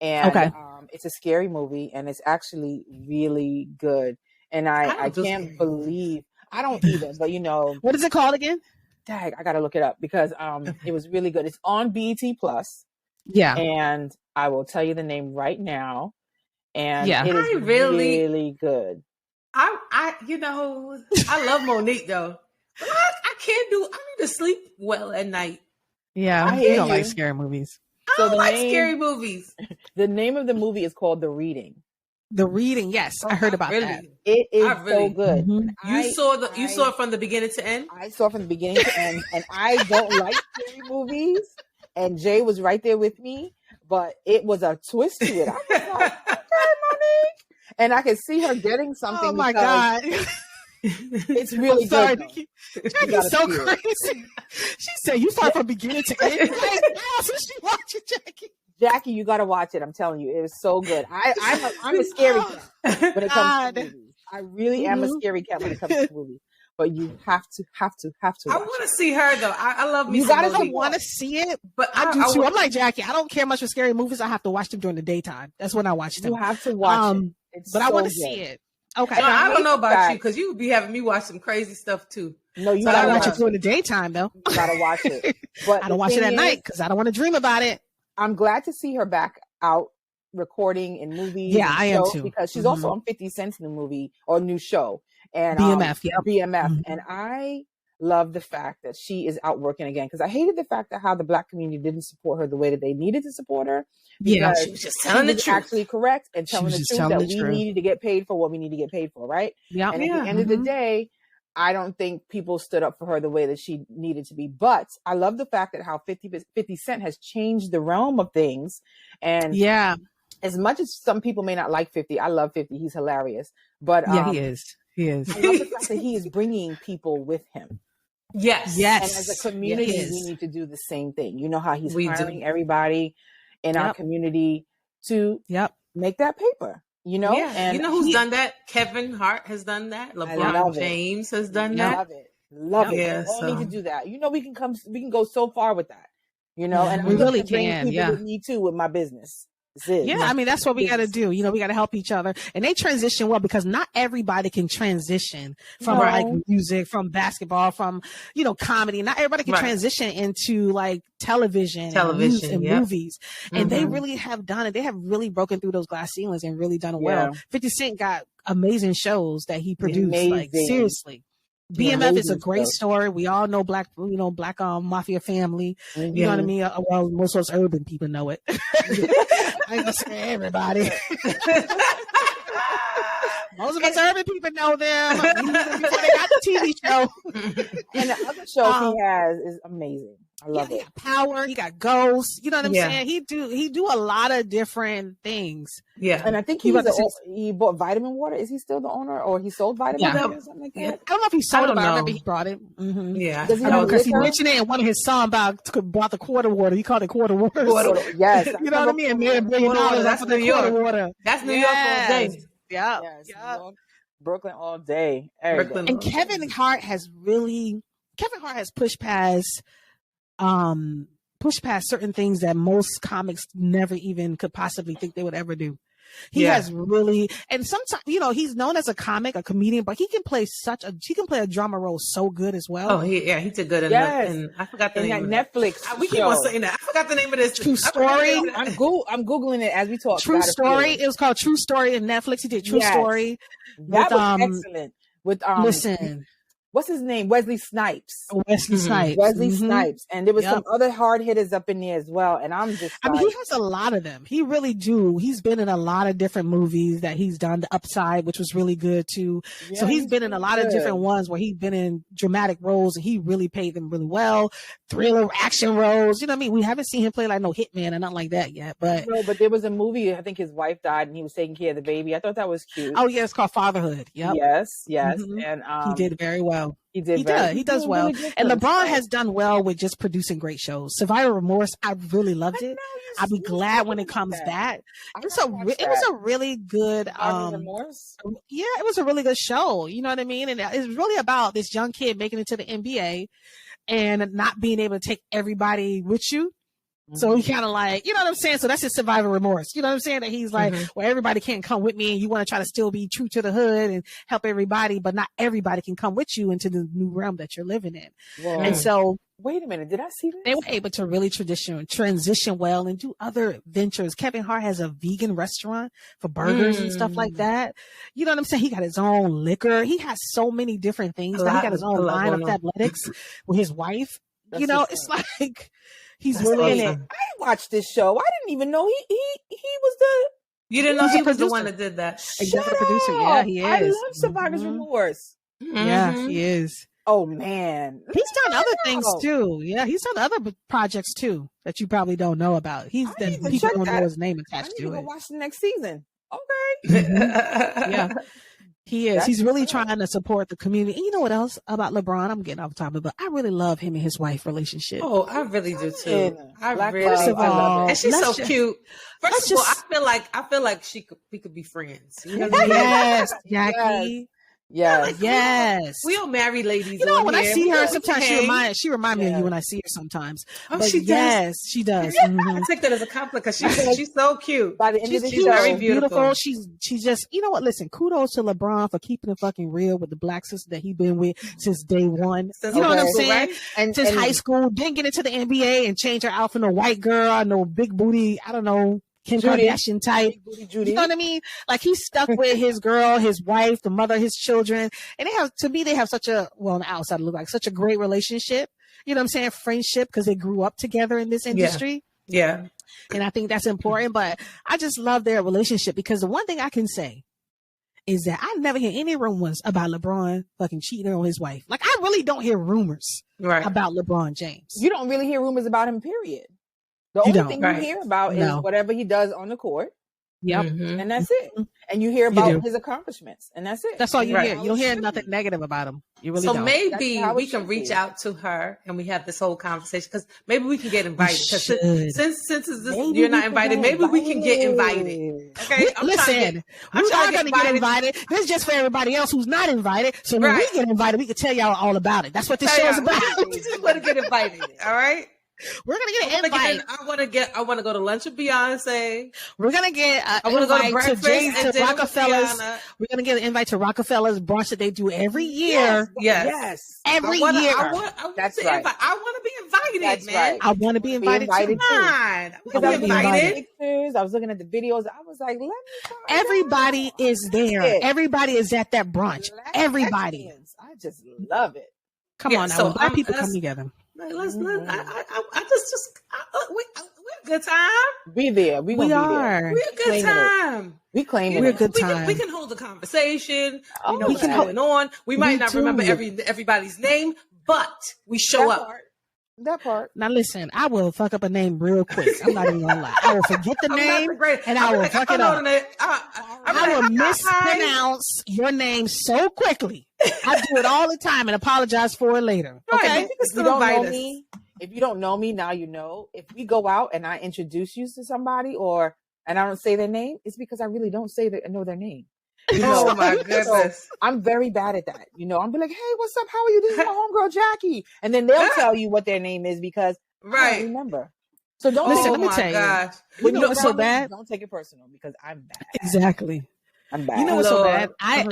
[SPEAKER 3] and it's a scary movie, and it's actually really good. And I can't believe, I don't either, but you know.
[SPEAKER 1] What is it called again?
[SPEAKER 3] Dang, I gotta look it up, because it was really good. It's on BET Plus.
[SPEAKER 1] Yeah.
[SPEAKER 3] And I will tell you the name right now. And it is really good.
[SPEAKER 2] I love Monique though. I need to sleep well at night.
[SPEAKER 1] Yeah, you don't like scary movies.
[SPEAKER 2] I don't like scary movies.
[SPEAKER 3] The name of the movie is called The Reading.
[SPEAKER 1] The Reading, yes, I heard about that.
[SPEAKER 3] It is so good.
[SPEAKER 2] Mm-hmm. You saw it from the beginning to end.
[SPEAKER 3] I saw it from the beginning to end, and I don't like scary movies. And Jay was right there with me, but it was a twist to it. I was like, okay, Monique, and I could see her getting something.
[SPEAKER 1] Oh my God.
[SPEAKER 3] It's really good.
[SPEAKER 1] Jackie's so crazy. She said, "You start from beginning to end." She watched it,
[SPEAKER 3] Jackie, you got to watch it. I'm telling you, it was so good. I'm a scary cat when it comes to movies. I really am a scary cat when it comes to movies. But you have to.
[SPEAKER 2] I want to see her though. I love me.
[SPEAKER 1] You gotta want to see it, but I do too. I'm like Jackie. I don't care much for scary movies. I have to watch them during the daytime. That's when I watch them.
[SPEAKER 3] You have to watch it.
[SPEAKER 1] But I want to see it. Okay.
[SPEAKER 2] No, I don't know about you because you would be having me watch some crazy stuff too.
[SPEAKER 3] No, you
[SPEAKER 1] gotta watch it during the daytime though.
[SPEAKER 3] You gotta watch it. But
[SPEAKER 1] I don't watch it at night because I don't want to dream about it.
[SPEAKER 3] I'm glad to see her back out recording in movies.
[SPEAKER 1] Yeah, I am too.
[SPEAKER 3] Because she's also on 50 Cent's new movie or new show. And
[SPEAKER 1] BMF,
[SPEAKER 3] BMF. And I love the fact that she is out working again because I hated the fact that how the Black community didn't support her the way that they needed to support her.
[SPEAKER 2] Yeah, she was just telling the truth.
[SPEAKER 3] Actually correct and telling the truth that we needed to get paid for what we need to get paid for, right?
[SPEAKER 1] Yeah.
[SPEAKER 3] And at the end of the day, I don't think people stood up for her the way that she needed to be. But I love the fact that how 50 Cent has changed the realm of things. And as much as some people may not like 50, I love 50. He's hilarious. But
[SPEAKER 1] he is. He is.
[SPEAKER 3] I love the fact that he is bringing people with him.
[SPEAKER 2] Yes.
[SPEAKER 3] And as a community, we need to do the same thing. You know how he's hiring everybody in our community to make that paper. You know,
[SPEAKER 2] and you know who's done that? Kevin Hart has done that. LeBron James has done that.
[SPEAKER 3] Love it. Yeah, we all need to do that. You know, we can go so far with that. You know, and
[SPEAKER 1] we really can.
[SPEAKER 3] With me too with my business.
[SPEAKER 1] I mean, that's what we got to do. You know, we got to help each other. And they transition well because not everybody can transition from like music, from basketball, from, you know, comedy. Not everybody can transition into like television and movies. And they really have done it. They have really broken through those glass ceilings and really done it well. 50 Cent got amazing shows that he produced. Like, seriously. BMF is a great story. We all know black mafia family. You know what I mean? Well, most of us urban people know it. I ain't gonna say everybody. Most of us urban people know them before they got the TV show.
[SPEAKER 3] And the other show he has is amazing. I love it.
[SPEAKER 1] He got Power. He got Ghost. You know what I'm saying? He do a lot of different things.
[SPEAKER 3] Yeah, and I think he bought Vitamin Water. Is he still the owner, or he sold Vitamin Water or something like that?
[SPEAKER 1] I don't know if he sold it, but I remember he brought it.
[SPEAKER 2] Mm-hmm. Yeah,
[SPEAKER 1] because he mentioned it in one of his songs about bought the quarter water. He called it quarter water.
[SPEAKER 3] Yes,
[SPEAKER 1] you know what I mean. And made $1 billion off of the quarter water.
[SPEAKER 2] That's New York all day.
[SPEAKER 1] Yeah,
[SPEAKER 3] Brooklyn all day.
[SPEAKER 1] And Kevin Hart has pushed past certain things that most comics never even could possibly think they would ever do. He has really, and sometimes, you know, he's known as a comedian, but he can play a drama role so good as well.
[SPEAKER 2] Oh, he did good in that. And I forgot the name of
[SPEAKER 3] Netflix.
[SPEAKER 2] We keep on saying that. I forgot the name of this.
[SPEAKER 1] True Story.
[SPEAKER 3] I'm Googling it as we talk.
[SPEAKER 1] True Story. It was called True Story in Netflix. He did True Story.
[SPEAKER 3] That was excellent. With
[SPEAKER 1] listen.
[SPEAKER 3] What's his name? Wesley Snipes.
[SPEAKER 1] Wesley
[SPEAKER 3] Snipes. And there was some other hard hitters up in there as well. And I'm just
[SPEAKER 1] I mean, he has a lot of them. He really do. He's been in a lot of different movies that he's done. The Upside, which was really good too. So he's been in a lot of different ones where he's been in dramatic roles and he really played them really well. Thriller action roles. You know what I mean? We haven't seen him play like no hitman or nothing like that yet. But
[SPEAKER 3] there was a movie, I think his wife died and he was taking care of the baby. I thought that was cute.
[SPEAKER 1] Oh yeah, it's called Fatherhood. Yep.
[SPEAKER 3] Yes. And
[SPEAKER 1] he did very well.
[SPEAKER 3] He does well.
[SPEAKER 1] Really, and LeBron has done well with just producing great shows. Survivor Remorse, I really loved it. I'll be glad when it comes back. It was a really good
[SPEAKER 3] Remorse.
[SPEAKER 1] Yeah, it was a really good show. You know what I mean? And it's really about this young kid making it to the NBA and not being able to take everybody with you. So he kind of like, you know what I'm saying? So that's his survivor remorse. You know what I'm saying? That he's like, well, everybody can't come with me and you want to try to still be true to the hood and help everybody, but not everybody can come with you into the new realm that you're living in. Whoa. And so,
[SPEAKER 3] wait a minute, did I see this?
[SPEAKER 1] They were able to really transition well and do other ventures. Kevin Hart has a vegan restaurant for burgers and stuff like that. You know what I'm saying? He got his own liquor. He has so many different things. He got his own line of athletics with his wife. That's it's like, He's really in it.
[SPEAKER 3] I watched this show. I didn't even know he was the.
[SPEAKER 2] You didn't know he was the one that did that.
[SPEAKER 1] Executive producer. Yeah, he is.
[SPEAKER 3] I love Survivor's Remorse.
[SPEAKER 1] Yeah, he is.
[SPEAKER 3] Oh man,
[SPEAKER 1] he's done other things too. Yeah, he's done other projects too that you probably don't know about. He's done. People don't know his name attached to it.
[SPEAKER 3] Go watch the next season. Okay.
[SPEAKER 1] Yeah, he is. He's really trying to support the community. And you know what else about LeBron? I'm getting off topic, but I really love him and his wife relationship.
[SPEAKER 2] Oh, I really do too. I really
[SPEAKER 1] love
[SPEAKER 2] it. And she's so cute. First of all, I feel like we could be friends. You know what I mean?
[SPEAKER 1] Yes, Jackie.
[SPEAKER 3] Yes.
[SPEAKER 2] We all married ladies.
[SPEAKER 1] You know, when I see her, sometimes she reminds me of you when I see her sometimes.
[SPEAKER 2] Oh,
[SPEAKER 1] but
[SPEAKER 2] she does.
[SPEAKER 1] She does.
[SPEAKER 2] I take that as a compliment because she's so cute.
[SPEAKER 3] By the end of the
[SPEAKER 2] she's very beautiful.
[SPEAKER 1] She's just, you know what? Listen, kudos to LeBron for keeping it fucking real with the black sister that he's been with since day one. You know what I'm saying? Right? And since high school, didn't get into the NBA and change her outfit. No white girl, no big booty. I don't know. Kim Kardashian type. You know what I mean? Like he's stuck with his girl, his wife, the mother, his children. And they have such a, well, on the outside it look like such a great relationship. You know what I'm saying? Friendship, because they grew up together in this industry.
[SPEAKER 2] Yeah.
[SPEAKER 1] And I think that's important. But I just love their relationship because the one thing I can say is that I never hear any rumors about LeBron fucking cheating on his wife. Like I really don't hear rumors about LeBron James.
[SPEAKER 3] You don't really hear rumors about him, period. The only thing you hear about is whatever he does on the court.
[SPEAKER 1] Yep.
[SPEAKER 3] And that's it. And you hear about his accomplishments. And that's it.
[SPEAKER 1] That's all you hear. You don't hear nothing negative about him. You really don't.
[SPEAKER 2] So maybe we can reach out to her and we have this whole conversation because maybe we can get invited. Since you're not invited, maybe we can get invited. Okay.
[SPEAKER 1] Listen, we are going to get invited. This is just for everybody else who's not invited. So when we get invited, we can tell y'all all about it. That's what this show is about.
[SPEAKER 2] We just want to get invited. All right.
[SPEAKER 1] We're gonna get an invite.
[SPEAKER 2] I want to go to lunch with Beyonce.
[SPEAKER 1] We're gonna get an invite to Rockefellers. We're gonna get an invite to Rockefellers brunch that they do every year.
[SPEAKER 2] Yes.
[SPEAKER 1] Every year.
[SPEAKER 2] I want to be invited,
[SPEAKER 3] That's
[SPEAKER 2] man.
[SPEAKER 3] Right.
[SPEAKER 1] I want to be invited too.
[SPEAKER 3] I was invited. Pictures. I was looking at the videos. I was like, let me try.
[SPEAKER 1] Everybody is there. Everybody is at that brunch. Everybody.
[SPEAKER 3] I just love it.
[SPEAKER 1] Come on now. Black people come together.
[SPEAKER 2] We're a good time.
[SPEAKER 3] Be there. We are.
[SPEAKER 2] We're a good time.
[SPEAKER 3] We claim it.
[SPEAKER 1] We're a good time.
[SPEAKER 2] We can hold a conversation. We know what's going on. We might not remember everybody's name, but we show up.
[SPEAKER 3] That part.
[SPEAKER 1] Now listen, I will fuck up a name real quick. I'm not even gonna lie. I will forget the name and I will fuck it up. I will mispronounce your name so quickly. I do it all the time and apologize for it later. Okay.
[SPEAKER 3] If you don't know me, now you know. If we go out and I introduce you to somebody and I don't say their name, it's because I really don't know their name. You know?
[SPEAKER 2] Oh my goodness. So
[SPEAKER 3] I'm very bad at that. You know, I'm be like, hey, what's up? How are you? This is my homegirl Jackie. And then they'll tell you what their name is because I don't remember. So don't
[SPEAKER 1] listen, let me tell you. You know what's so bad?
[SPEAKER 3] Don't take it personal because I'm bad.
[SPEAKER 1] Exactly.
[SPEAKER 3] I'm bad.
[SPEAKER 1] You know what's so bad? I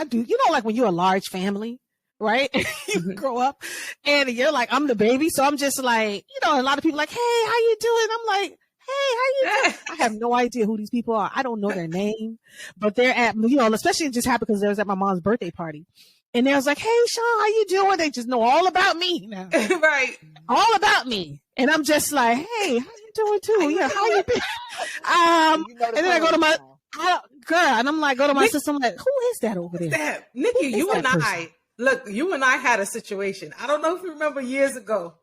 [SPEAKER 1] do. You know, like when you're a large family, right? You grow up and you're like, I'm the baby. So I'm just like, you know, a lot of people like, hey, how you doing? I'm like, hey, how you doing? I have no idea who these people are. I don't know their name, but they're at, you know, especially it just happened because they was at my mom's birthday party. And they was like, hey, Sean, how you doing? They just know all about me now.
[SPEAKER 2] Right.
[SPEAKER 1] All about me. And I'm just like, hey, how you doing too? Yeah, how you been? And then I go to my girl, and I'm like, go to my sister. I'm like, who is that over there?
[SPEAKER 2] Nikki, you and I, look, you and I had a situation. I don't know if you remember years ago.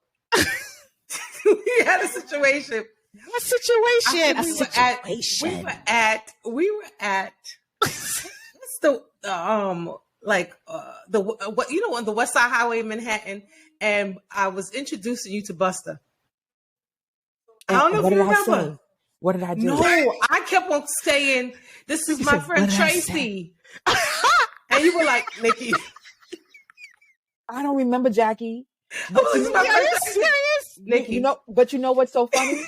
[SPEAKER 2] We had a situation.
[SPEAKER 1] What situation?
[SPEAKER 2] We were at what's the you know, on the West Side Highway in Manhattan, and I was introducing you to Buster. I don't know if you remember.
[SPEAKER 3] What did I do?
[SPEAKER 2] No, I kept on saying, this is my friend Tracy. And you were like, Nikki.
[SPEAKER 3] I don't remember, Jackie.
[SPEAKER 1] Are you serious?
[SPEAKER 2] Nikki.
[SPEAKER 3] You know what's so funny?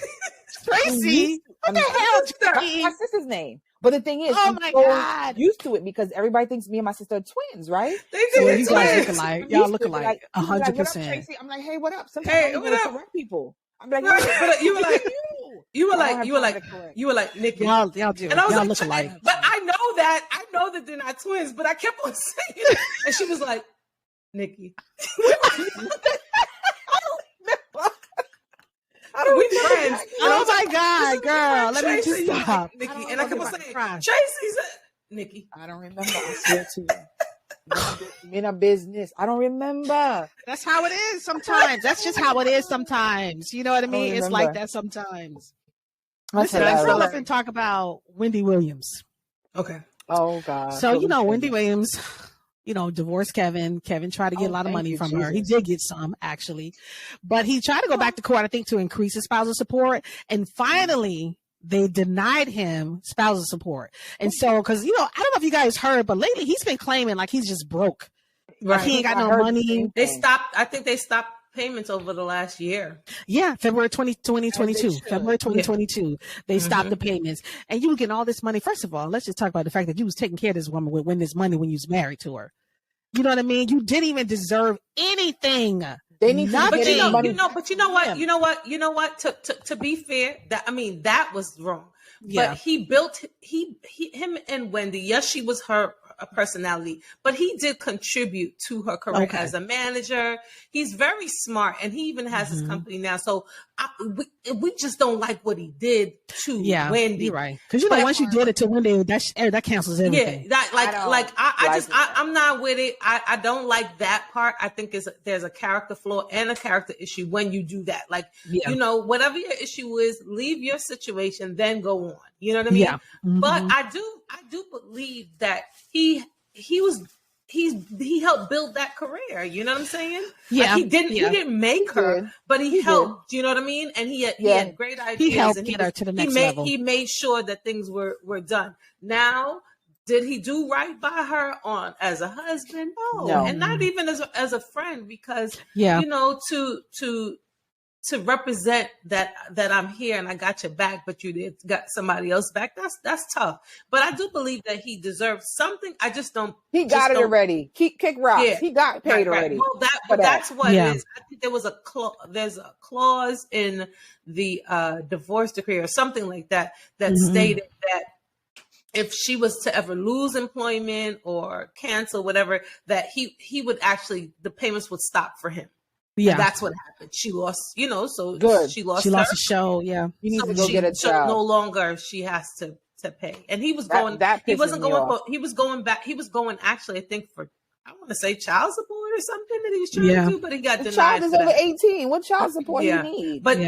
[SPEAKER 1] Tracy. What the hell?
[SPEAKER 3] That's my sister's name. But the thing is,
[SPEAKER 1] oh my God,
[SPEAKER 3] used to it because everybody thinks me and my sister are twins, right?
[SPEAKER 2] They do.
[SPEAKER 1] So you guys look alike. Y'all look alike. 100%.
[SPEAKER 3] I'm like, hey, what up? Sometimes I want to correct people. I'm like, but
[SPEAKER 2] you were like, Nikki.
[SPEAKER 1] Y'all do.
[SPEAKER 2] And I was
[SPEAKER 1] y'all
[SPEAKER 2] like,
[SPEAKER 1] look alike.
[SPEAKER 2] But I know that they're not twins. But I kept on saying it, and she was like, Nikki.
[SPEAKER 3] I don't
[SPEAKER 2] we friends.
[SPEAKER 1] Oh my God, girl. Let me just stop.
[SPEAKER 2] Nikki. And I kept on saying, Tracy's Nikki.
[SPEAKER 3] I don't remember. I swear to you. In a business. I don't remember.
[SPEAKER 1] That's how it is sometimes. That's just how it is sometimes. You know what I mean? It's like that sometimes. Let's go up and talk about Wendy Williams.
[SPEAKER 2] Okay.
[SPEAKER 3] Oh God.
[SPEAKER 1] So, Wendy Williams, divorced Kevin. Kevin tried to get a lot of money from her. He did get some, actually. But he tried to go back to court, I think, to increase his spousal support. And finally, they denied him spousal support. And so, because, I don't know if you guys heard, but lately he's been claiming like he's just broke. Right. Like he ain't got no money.
[SPEAKER 2] I think they stopped payments over the last year.
[SPEAKER 1] Yeah, February 2022. February 2022. They stopped the payments. And you were getting all this money. First of all, let's just talk about the fact that you was taking care of this woman with this money when you was married to her. You know what I mean? You didn't even deserve anything.
[SPEAKER 3] They need
[SPEAKER 2] nothing. But you know what? To be fair, that was wrong. Yeah. But he built him and Wendy. Yes, she was her personality, but he did contribute to her career as a manager. He's very smart, and he even has his company now. So we just don't like what he did to Wendy.
[SPEAKER 1] You're right? Because once you did it to Wendy, that cancels everything.
[SPEAKER 2] Yeah, I'm not with it. I don't like that part. I think there's a character flaw and a character issue when you do that. Whatever your issue is, leave your situation, then go on. You know what I mean? Yeah. But I do believe that he helped build that career. You know what I'm saying?
[SPEAKER 1] Yeah.
[SPEAKER 2] He didn't make her, but he helped. You know what I mean? And he had great ideas.
[SPEAKER 1] He helped get her to the next level.
[SPEAKER 2] He made sure that things were done. Now, did he do right by her as a husband? No. And not even as a friend, because to represent that I'm here and I got your back, but you got somebody else back. That's tough. But I do believe that he deserves something. I just don't.
[SPEAKER 3] He got it already. Kick rocks. Yeah. He got paid already.
[SPEAKER 2] Well, that's what it is. I think there was there's a clause in the divorce decree or something like that stated that if she was to ever lose employment or cancel whatever, that he would actually, the payments would stop for him. Yeah, and that's what happened. She lost, so good. She lost
[SPEAKER 1] a show. Yeah,
[SPEAKER 3] you need to go get a job.
[SPEAKER 2] No longer she has to pay. And he was going. He wasn't going. He was going back. He was going actually, I think, for I want to say child support or something that he was trying to do, but he got denied.
[SPEAKER 3] The child is over 18. What child support do you need?
[SPEAKER 2] But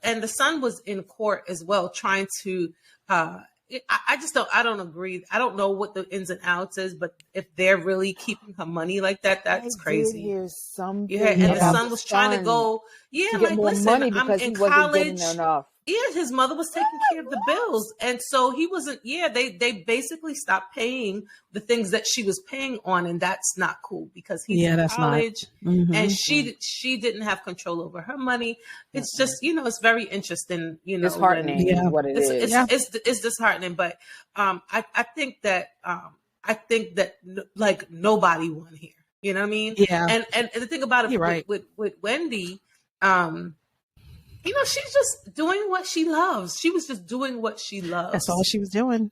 [SPEAKER 2] and the son was in court as well, trying to. I don't agree. I don't know what the ins and outs is, but if they're really keeping her money like that, that's crazy.
[SPEAKER 3] Here's something.
[SPEAKER 2] And the son was trying to go,
[SPEAKER 3] to get more money because he wasn't getting enough.
[SPEAKER 2] Yeah, his mother was taking care of the bills. And so he wasn't, they basically stopped paying the things that she was paying on. And that's not cool because he's in college and she didn't have control over her money. It's just, it's very interesting,
[SPEAKER 3] It's disheartening is what it is.
[SPEAKER 2] It's disheartening. But I think that like nobody won here. You know what I mean?
[SPEAKER 1] Yeah.
[SPEAKER 2] And the thing about it with Wendy, she's just doing what she loves. She was just doing what she loves.
[SPEAKER 1] That's all she was doing.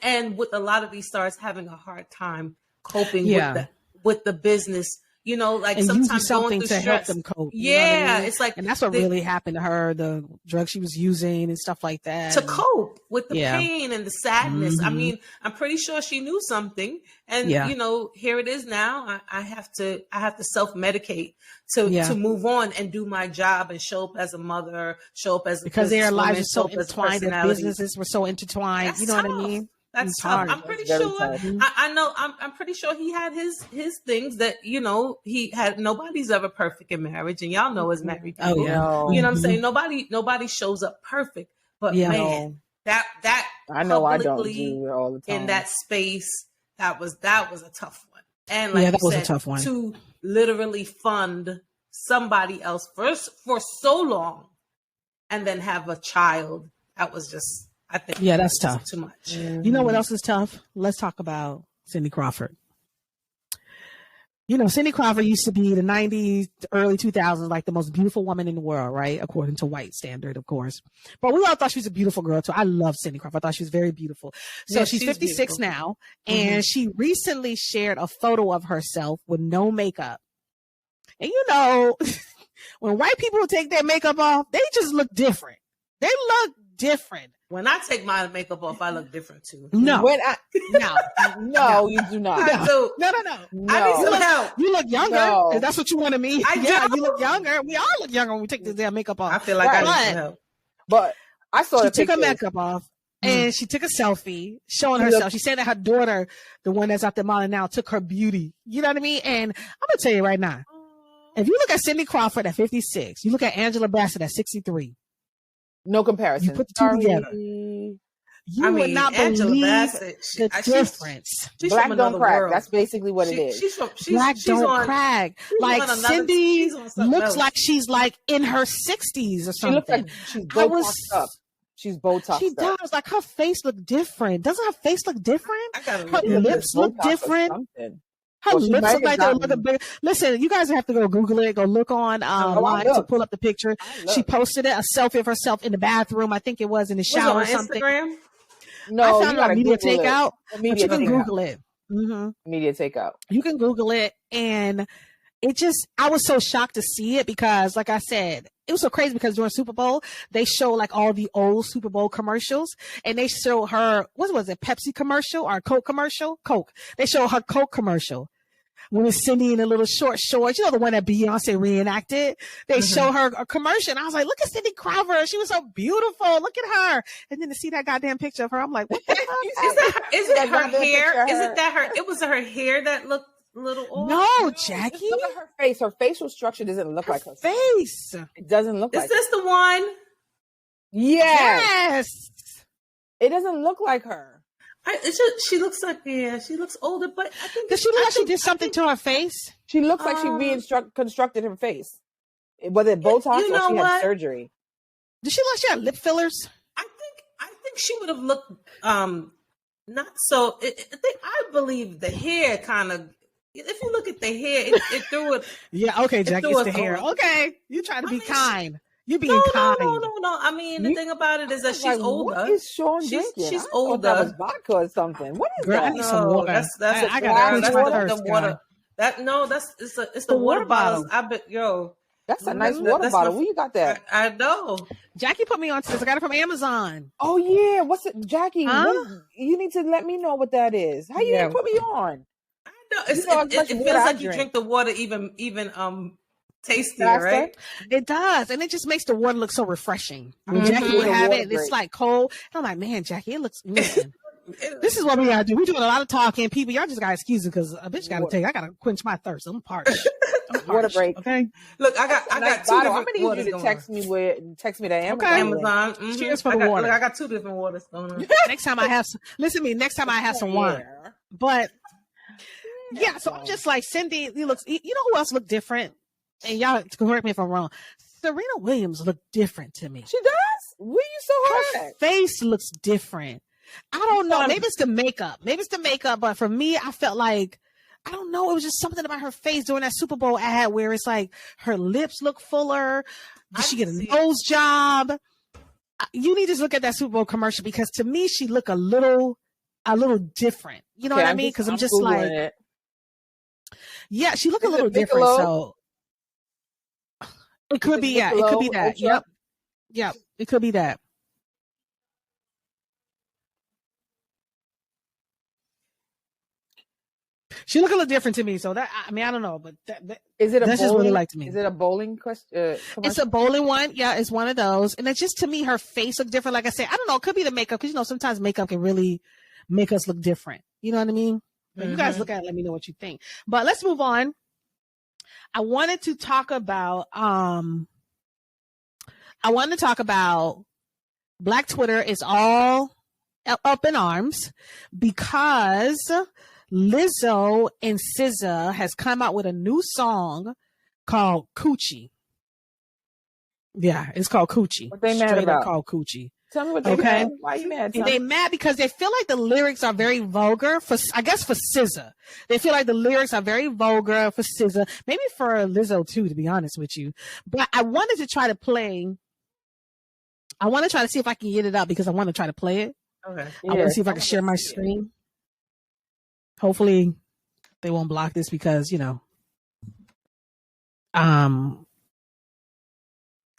[SPEAKER 2] And with a lot of these stars having a hard time coping with the business, and sometimes going through stress.
[SPEAKER 1] Help them cope.
[SPEAKER 2] It's like,
[SPEAKER 1] and that's what really happened to her. The drugs she was using and stuff like that.
[SPEAKER 2] To cope with the pain and the sadness. I mean, I'm pretty sure she knew something. And here it is now. I have to self-medicate to move on and do my job and show up as a mother, show up as a
[SPEAKER 1] because their lives are so entwined, their businesses were so intertwined.
[SPEAKER 2] That's
[SPEAKER 1] you know
[SPEAKER 2] tough.
[SPEAKER 1] What I mean?
[SPEAKER 2] That's tough. I'm pretty sure. I know. I'm pretty sure he had his things that he had. Nobody's ever perfect in marriage, and y'all know as married people. You know what I'm saying? Nobody shows up perfect, but man, that
[SPEAKER 3] I know I don't do it all the time
[SPEAKER 2] in that space. That was a tough one, and like
[SPEAKER 1] that was
[SPEAKER 2] said,
[SPEAKER 1] a tough one
[SPEAKER 2] to literally fund somebody else first for so long, and then have a child. That was just. I think
[SPEAKER 1] that's tough.
[SPEAKER 2] Too much.
[SPEAKER 1] You know what else is tough? Let's talk about Cindy Crawford. Cindy Crawford used to be the 90s, early 2000s, like the most beautiful woman in the world, right? According to white standard, of course. But we all thought she was a beautiful girl too. I love Cindy Crawford. I thought she was very beautiful. So she's 56 now, and she recently shared a photo of herself with no makeup. And When white people take their makeup off, they just look different. They look different.
[SPEAKER 2] When I take my makeup off, I look different too.
[SPEAKER 1] No.
[SPEAKER 3] No, you do not.
[SPEAKER 2] I do.
[SPEAKER 1] No.
[SPEAKER 2] I need some help.
[SPEAKER 1] You look younger.
[SPEAKER 3] No.
[SPEAKER 1] That's what you want to mean. You look younger. We all look younger when we take this damn makeup off.
[SPEAKER 2] I feel like I need some help.
[SPEAKER 3] But I saw
[SPEAKER 1] she took her makeup off and she took a selfie showing herself. She said that her daughter, the one that's out there modeling now, took her beauty. You know what I mean? And I'm going to tell you right now, if you look at Cindy Crawford at 56, you look at Angela Bassett at 63.
[SPEAKER 3] No comparison.
[SPEAKER 1] You put the two together. You would not believe the difference.
[SPEAKER 3] Black don't crack. That's basically what it is.
[SPEAKER 1] Black don't crack. Like Cindy looks like she's like in her 60s or something. She looks like
[SPEAKER 3] she's Botoxed up. She's Botoxed.
[SPEAKER 1] She does. Like her face look different. Doesn't her face look different? Her lips look different. Her lips look like they're looking big. Listen, you guys have to go Google it. Go look on online to pull up the picture. She posted it, a selfie of herself in the bathroom. I think it was in the shower or something.
[SPEAKER 2] Instagram?
[SPEAKER 1] No, I found it on Media Takeout. But you can Google it.
[SPEAKER 3] Media Takeout.
[SPEAKER 1] You can Google it, and I was so shocked to see it because, like I said, it was so crazy because during Super Bowl, they show like all the old Super Bowl commercials, and they show her, what was it, Pepsi commercial or Coke commercial? Coke. They show her Coke commercial. When it's Cindy in a little short shorts, you know, the one that Beyonce reenacted, they show her a commercial. And I was like, look at Cindy Crawford. She was so beautiful. Look at her. And then to see that goddamn picture of her, I'm like, what the fuck?
[SPEAKER 2] Is it her hair? Is it that it was her hair that looked a little old?
[SPEAKER 1] No, Jackie.
[SPEAKER 3] Look at her face. Her facial structure doesn't look like her
[SPEAKER 1] face.
[SPEAKER 3] It doesn't look like
[SPEAKER 2] her. Is this the one?
[SPEAKER 3] Yes. It doesn't look like her.
[SPEAKER 2] She looks like, she looks older, but I think
[SPEAKER 1] does she look like she did something to her face?
[SPEAKER 3] She looks like she reconstructed her face. Whether it Botox or she had surgery.
[SPEAKER 1] Does she look like she had lip fillers?
[SPEAKER 2] I think she would have looked not so. I believe the hair kind of. If you look at the hair, it threw it.
[SPEAKER 1] Yeah, okay, Jackie, it's the hair. Okay, you trying to be kind. You're being kind.
[SPEAKER 2] No. I mean, the thing about it is that she's older.
[SPEAKER 3] What is Sean drinking? She's older.
[SPEAKER 2] That
[SPEAKER 3] was vodka or something. What is that?
[SPEAKER 1] I need some water.
[SPEAKER 2] I got the water. It's the water bottles. I bet,
[SPEAKER 3] that's a nice water bottle. Where you got that?
[SPEAKER 2] I know.
[SPEAKER 1] Jackie put me on to this. I got it from Amazon.
[SPEAKER 3] Oh yeah, what's it, Jackie? You need to let me know what that is. How you put me on?
[SPEAKER 2] I know. It feels like you drink the water even tastier, right?
[SPEAKER 1] It does, and it just makes the water look so refreshing. When Jackie would have it, it's like cold. And I'm like, man, Jackie, it looks. Listen, this is what we gotta do. We doing a lot of talking. People, y'all just gotta excuse it because a bitch gotta take. I gotta quench my thirst. I'm parched.
[SPEAKER 3] Water break.
[SPEAKER 1] Okay.
[SPEAKER 2] Look, I got two different. I'm gonna need you to text me
[SPEAKER 3] to
[SPEAKER 2] Amazon.
[SPEAKER 1] Cheers for the water.
[SPEAKER 2] Look, I got two different waters going on.
[SPEAKER 1] Next time I have some wine. But yeah, so I'm just like Cindy. You know who else looked different? And y'all correct me if I'm wrong. Serena Williams looked different to me.
[SPEAKER 3] She does? Where you so hard?
[SPEAKER 1] Her face looks different. I don't know. Maybe it's the makeup. But for me, I felt like, I don't know. It was just something about her face during that Super Bowl ad where it's like her lips look fuller. Did she get a nose job? You need to look at that Super Bowl commercial because to me, she looked a little different. You know what I mean? Because I'm just like, yeah, she looked a little different. So. It could be, It could be that. Yep. It could be that. She look a little different to me, so that I mean I don't know, but
[SPEAKER 3] is it
[SPEAKER 1] that's just really like to me.
[SPEAKER 3] Is it a bowling question?
[SPEAKER 1] It's a bowling one. Yeah, it's one of those, and it's just to me her face look different. Like I said, I don't know. It could be the makeup because sometimes makeup can really make us look different. You know what I mean? But you guys look at it, let me know what you think. But let's move on. I wanted to talk about Black Twitter is all up in arms because Lizzo and SZA has come out with a new song called Coochie. Yeah, it's called Coochie.
[SPEAKER 3] What they mad about?
[SPEAKER 1] Called Coochie.
[SPEAKER 3] Tell me what they mad. Why are you mad?
[SPEAKER 1] They mad because they feel like the lyrics are very vulgar for SZA. They feel like the lyrics are very vulgar for SZA. Maybe for Lizzo too, to be honest with you. But I wanted to try to play. I want to try to see if I can get it up because I want to try to play it.
[SPEAKER 2] Okay.
[SPEAKER 1] I want to see if I can share my screen. Hopefully they won't block this because,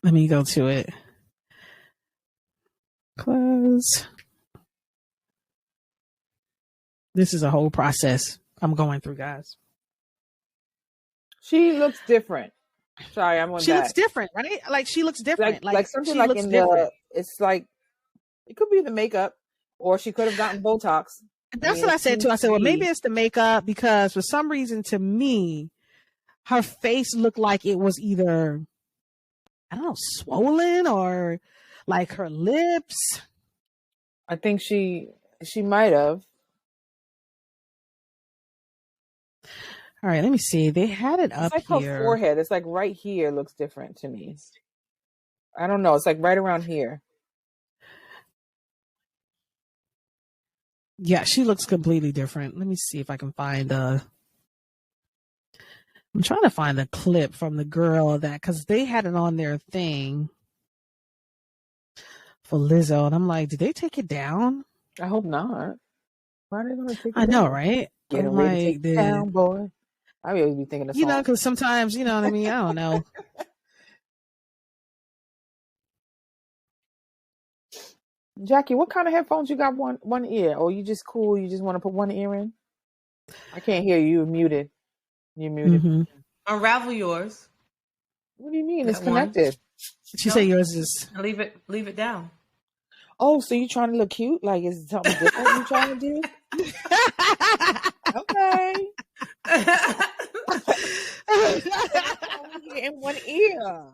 [SPEAKER 1] Let me go to it. Close. This is a whole process I'm going through, guys.
[SPEAKER 3] She looks different. Sorry, I'm on
[SPEAKER 1] She looks different, right? Like she looks different.
[SPEAKER 3] Like something like in different. It's like it could be the makeup, or she could have gotten Botox.
[SPEAKER 1] That's what I said too. I said, well, maybe it's the makeup, because for some reason, to me, her face looked like it was either, I don't know, swollen, or like her lips.
[SPEAKER 3] I think she might have.
[SPEAKER 1] All right, let me see. They had it up
[SPEAKER 3] like
[SPEAKER 1] here.
[SPEAKER 3] Her forehead. It's like right here looks different to me. I don't know. It's like right around here.
[SPEAKER 1] Yeah, she looks completely different. Let me see if I can find I'm trying to find a clip from the girl because they had it on their thing for Lizzo, and I'm like, did they take it down?
[SPEAKER 3] I hope not. Why are they going to take it
[SPEAKER 1] down? I know, right?
[SPEAKER 3] Get away to take it down, boy. I always be thinking of songs.
[SPEAKER 1] Because sometimes, you know what I mean? I don't know.
[SPEAKER 3] Jackie, what kind of headphones you got? One ear, or you just cool? You just want to put one ear in? I can't hear you. You're muted. You're muted.
[SPEAKER 2] Mm-hmm. Unravel yours.
[SPEAKER 3] What do you mean? It's connected.
[SPEAKER 1] She said yours is.
[SPEAKER 2] Leave it down.
[SPEAKER 3] Oh, so you trying to look cute? Like, is something different you trying to do? Okay. In one ear.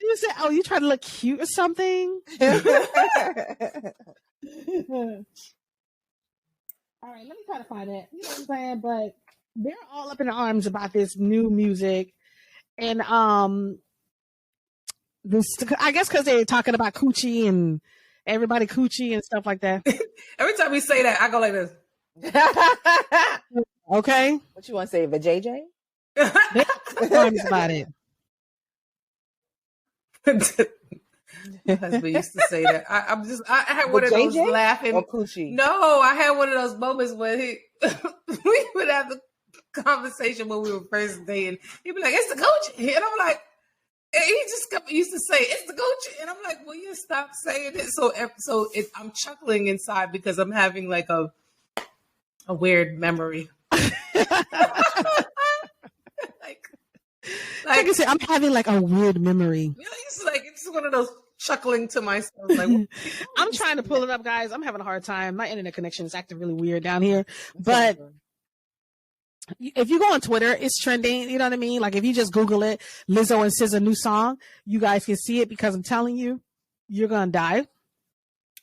[SPEAKER 1] You said, "Oh, you trying to look cute or something?" All right, let me try to find it. You know what I'm saying? But they're all up in arms about this new music, and this, I guess, because they're talking about coochie and everybody coochie and stuff like that.
[SPEAKER 2] Every time we say that, I go like this.
[SPEAKER 1] Okay.
[SPEAKER 3] What you want to say, the JJ?
[SPEAKER 1] Arms about it.
[SPEAKER 2] My husband used to say that. I had one of those laughing.
[SPEAKER 3] Or coochie?
[SPEAKER 2] No, I had one of those moments when we would have the conversation when we were first dating. He'd be like, "It's the coochie," and I'm like, and he just used to say, "It's the coochie," and I'm like, "Will you stop saying it?" So I'm chuckling inside because I'm having like a weird memory.
[SPEAKER 1] Like I said, I'm having like a weird memory.
[SPEAKER 2] It's one of those chuckling to myself. Like,
[SPEAKER 1] I'm trying to pull it up, guys. I'm having a hard time. My internet connection is acting really weird down here. But if you go on Twitter, it's trending. You know what I mean? Like if you just Google it, Lizzo and SZA new song, you guys can see it, because I'm telling you, you're gonna die.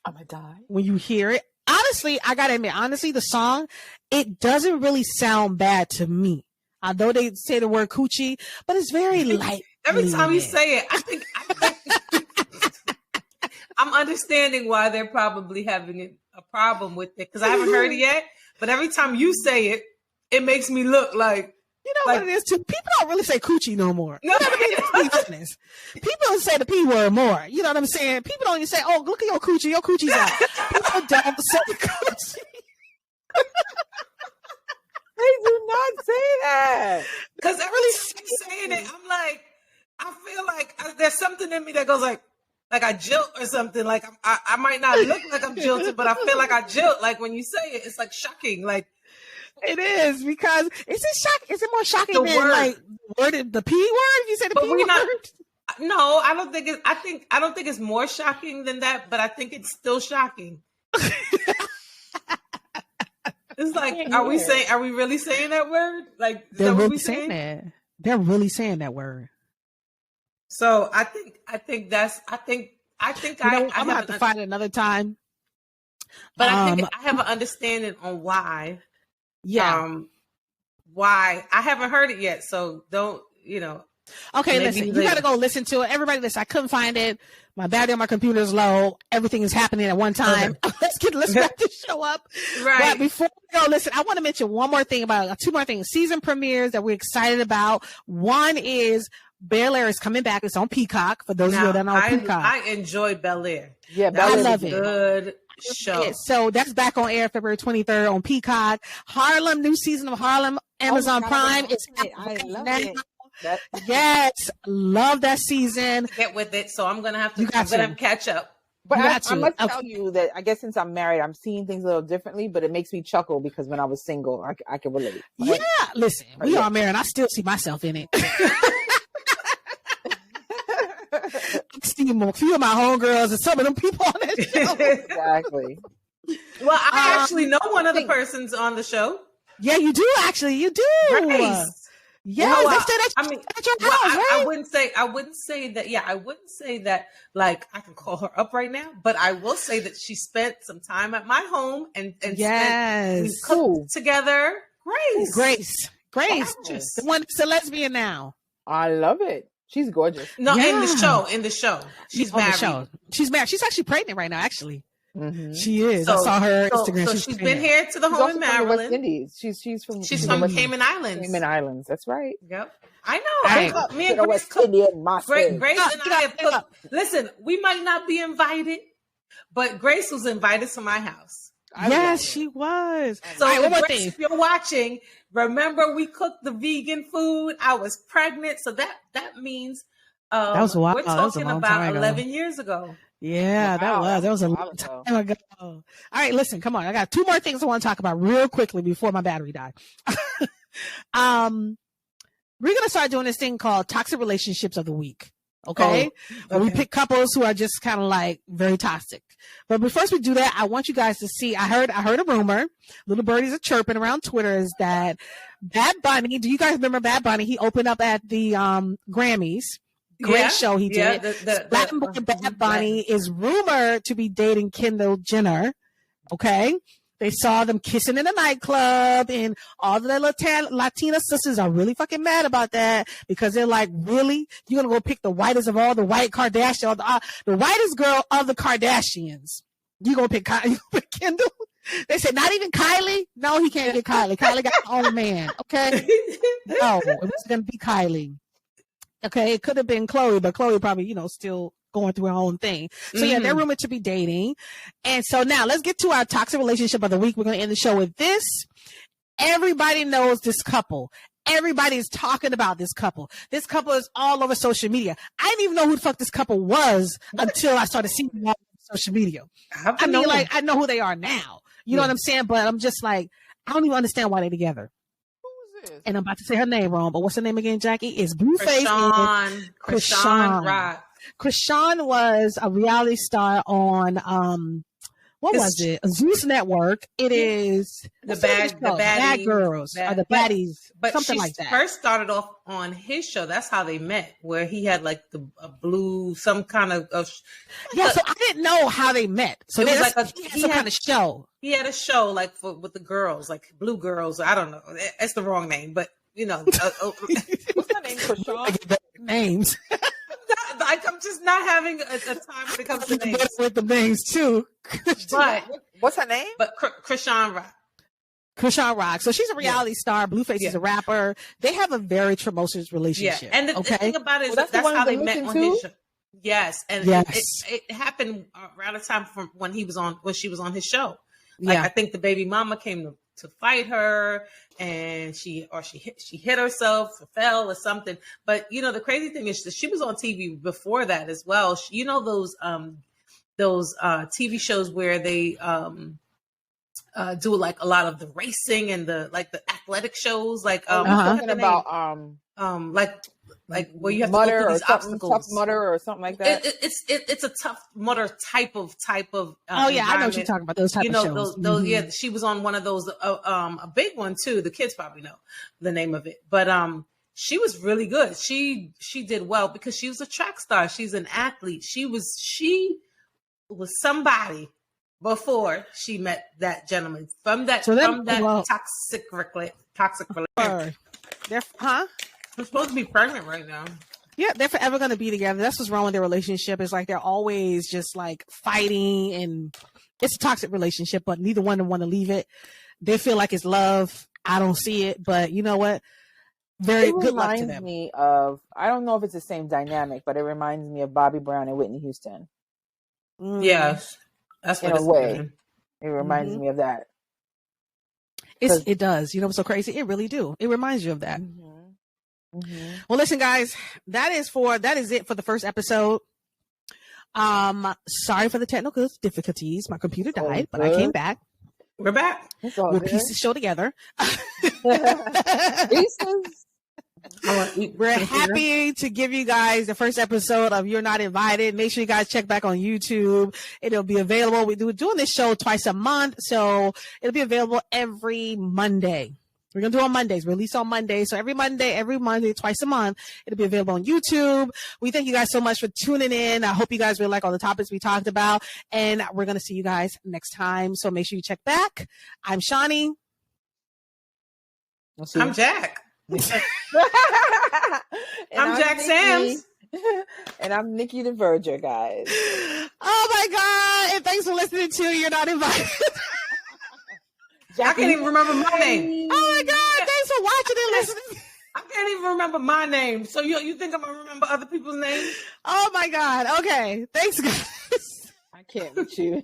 [SPEAKER 3] I'm gonna die
[SPEAKER 1] when you hear it. Honestly, I gotta admit, the song, it doesn't really sound bad to me. Although they say the word coochie, but it's very light.
[SPEAKER 2] Every time you say it, I think I'm understanding why they're probably having a problem with it, because I haven't heard it yet. But every time you say it, it makes me look like,
[SPEAKER 1] you know, what it is too. People don't really say coochie no more. No, people don't say the P word more. You know what I'm saying? People don't even say, "Oh, look at your coochie. Your coocie's out." People don't say coochie.
[SPEAKER 3] They do not say that.
[SPEAKER 2] Because every time I'm saying it, I'm like, I feel like there's something in me that goes like I jilt or something. Like I might not look like I'm jilted, but I feel like I jilt. Like when you say it, it's like shocking. Like
[SPEAKER 1] it is, because is it more shocking than like the P word? If you say the P word.
[SPEAKER 2] No, I don't think I don't think it's more shocking than that, but I think it's still shocking. It's like, are we really saying that word? Like,
[SPEAKER 1] they're really saying that. They're really saying that word.
[SPEAKER 2] So I think I'm
[SPEAKER 1] gonna have to find it another time.
[SPEAKER 2] But I think I have an understanding on why. Yeah. Why I haven't heard it yet. So don't,
[SPEAKER 1] Okay, listen, you gotta go listen to it. Everybody listen, I couldn't find it. My battery on my computer is low. Everything is happening at one time. Okay. Let's wrap this show up. Right. But before we go, listen, I want to mention two more things. Season premieres that we're excited about. One is Bel-Air is coming back. It's on Peacock. For those of you that know Peacock.
[SPEAKER 2] I enjoy Bel-Air.
[SPEAKER 3] Yeah,
[SPEAKER 1] I love it.
[SPEAKER 2] Good show.
[SPEAKER 1] So that's back on air February 23rd on Peacock. Harlem, new season of Harlem, Amazon Prime. I love it. Yes, love that season.
[SPEAKER 2] Get with it. So I'm gonna have to catch up.
[SPEAKER 3] But I must tell you that I guess since I'm married, I'm seeing things a little differently, but it makes me chuckle because when I was single, I can relate.
[SPEAKER 1] Yeah, listen, we are married. I still see myself in it. See a few of my homegirls and some of them people on that show.
[SPEAKER 3] Exactly.
[SPEAKER 2] Well, I actually know one of the persons on the show.
[SPEAKER 1] Yeah, you do actually. You do.
[SPEAKER 2] Grace.
[SPEAKER 1] Yeah, they said that. I mean, at your house, right?
[SPEAKER 2] I wouldn't say that. Yeah, I wouldn't say that. Like, I can call her up right now, but I will say that she spent some time at my home and we cooked together.
[SPEAKER 1] Grace, yes. The one that's a lesbian now.
[SPEAKER 3] I love it. She's gorgeous.
[SPEAKER 2] No, in the show, she's married.
[SPEAKER 1] She's married. She's actually pregnant right now. Actually.
[SPEAKER 3] Mm-hmm.
[SPEAKER 1] She is. I saw her Instagram.
[SPEAKER 2] So she's been here to the home in Maryland.
[SPEAKER 3] West Indies. She's from
[SPEAKER 2] Cayman Islands.
[SPEAKER 3] Cayman Islands. That's right.
[SPEAKER 2] Yep. I know. Me and Grace cooked. Grace and I have cooked. Listen, we might not be invited, but Grace was invited to my house.
[SPEAKER 1] Yes, she was.
[SPEAKER 2] So Grace, if you're watching, remember we cooked the vegan food. I was pregnant, so that means
[SPEAKER 1] that was wild.
[SPEAKER 2] We're talking about 11 years ago.
[SPEAKER 1] Yeah, that was a long time ago. All right, listen, come on. I got two more things I want to talk about real quickly before my battery died. We're going to start doing this thing called Toxic Relationships of the Week. Okay? We pick couples who are just kind of like very toxic. But before we do that, I want you guys to see, I heard a rumor, little birdies are chirping around Twitter, is that Bad Bunny, do you guys remember Bad Bunny? He opened up at the Grammys. Great show he did. Bad Bunny is rumored to be dating Kendall Jenner. Okay. They saw them kissing in a nightclub, and all the Latina sisters are really fucking mad about that because they're like, really? You're going to go pick the whitest of all the white Kardashians, the whitest girl of the Kardashians. You're going to pick Kendall? They said, not even Kylie? No, he can't get Kylie. Kylie got her own man. Okay. No, it was going to be Kylie. Okay, it could have been Khloe, but Khloe probably, still going through her own thing. So yeah, they're rumored to be dating. And so now let's get to our toxic relationship of the week. We're going to end the show with this. Everybody knows this couple. Everybody's talking about this couple. This couple is all over social media. I didn't even know who the fuck this couple was until I started seeing them on social media. I know who they are now. You know what I'm saying? But I'm just like, I don't even understand why they're together. And I'm about to say her name wrong, but what's her name again, Jackie? It's Blueface.
[SPEAKER 2] Krishan Rock.
[SPEAKER 1] Krishan was a reality star on what was it? Zeus Network. It is
[SPEAKER 2] the Bad Girls
[SPEAKER 1] or the Baddies,
[SPEAKER 2] but
[SPEAKER 1] something like that.
[SPEAKER 2] First started off on his show. That's how they met, where he had like a blue, some kind of
[SPEAKER 1] yeah. So I didn't know how they met. So it was like some kind of show.
[SPEAKER 2] He had a show like with the girls, like Blue Girls. I don't know. It's the wrong name, but what's
[SPEAKER 3] her name? Krishan?
[SPEAKER 1] Names.
[SPEAKER 2] Like, I'm just not having a time when it comes to names.
[SPEAKER 1] With the names too.
[SPEAKER 2] But
[SPEAKER 3] what's her name?
[SPEAKER 2] But Krishan Rock.
[SPEAKER 1] Krishan Rock. So she's a reality star. Blueface is a rapper. They have a very tumultuous relationship.
[SPEAKER 2] Yeah. And the thing about it is that's how they met on his show. Yes. And it happened around the time from when she was on his show. Like, I think the baby mama came to fight her, and she hit herself, or fell or something. But the crazy thing is that she was on TV before that as well. Those TV shows where they do like a lot of the racing and the athletic shows, like
[SPEAKER 3] talking about
[SPEAKER 2] like where you have
[SPEAKER 3] Mudder
[SPEAKER 2] to go through these obstacles.
[SPEAKER 3] Tough Mudder or something like that.
[SPEAKER 2] It's a Tough Mudder type of.
[SPEAKER 1] Oh yeah, I know what you're talking about. Those type of shows.
[SPEAKER 2] Those yeah. She was on one of those. A big one too. The kids probably know the name of it, but she was really good. She did well because she was a track star. She's an athlete. She was somebody before she met that gentleman from that toxic relationship. They're supposed to be pregnant right now.
[SPEAKER 1] Yeah, they're forever going to be together. That's what's wrong with their relationship. It's like they're always just like fighting, and it's a toxic relationship, but neither one of them want to leave it. They feel like it's love. I don't see it, but you know what? Very good luck to them.
[SPEAKER 3] Me of, I don't know if it's the same dynamic, but it reminds me of Bobby Brown and Whitney Houston.
[SPEAKER 2] Yes, that's what
[SPEAKER 3] in a way. It reminds me of that.
[SPEAKER 1] It does. You know what's so crazy? It really do. It reminds you of that. Mm-hmm. Well, listen, guys, that is it for the first episode. Sorry for the technical difficulties. My computer died, but I came back.
[SPEAKER 2] We're back.
[SPEAKER 1] We'll piece the show together.
[SPEAKER 3] Pieces.
[SPEAKER 1] We're happy to give you guys the first episode of You're Not Invited. Make sure you guys check back on YouTube. It'll be available. We're doing this show twice a month, so it'll be available every Monday. We're going to do it on Mondays, release on Mondays. So every Monday, twice a month, it'll be available on YouTube. We thank you guys so much for tuning in. I hope you guys really like all the topics we talked about. And we're going to see you guys next time. So make sure you check back. I'm Shaunie.
[SPEAKER 2] I'm Jacq. I'm Jacq Sams.
[SPEAKER 3] And I'm Nikki DeVerger, guys.
[SPEAKER 1] Oh my God. And thanks for listening to You're Not Invited.
[SPEAKER 2] I can't even remember my name.
[SPEAKER 1] Oh my God. Thanks for watching and listening.
[SPEAKER 2] I can't even remember my name. So you think I'm going to remember other people's names?
[SPEAKER 1] Oh my God. Okay. Thanks, guys.
[SPEAKER 3] I can't with you.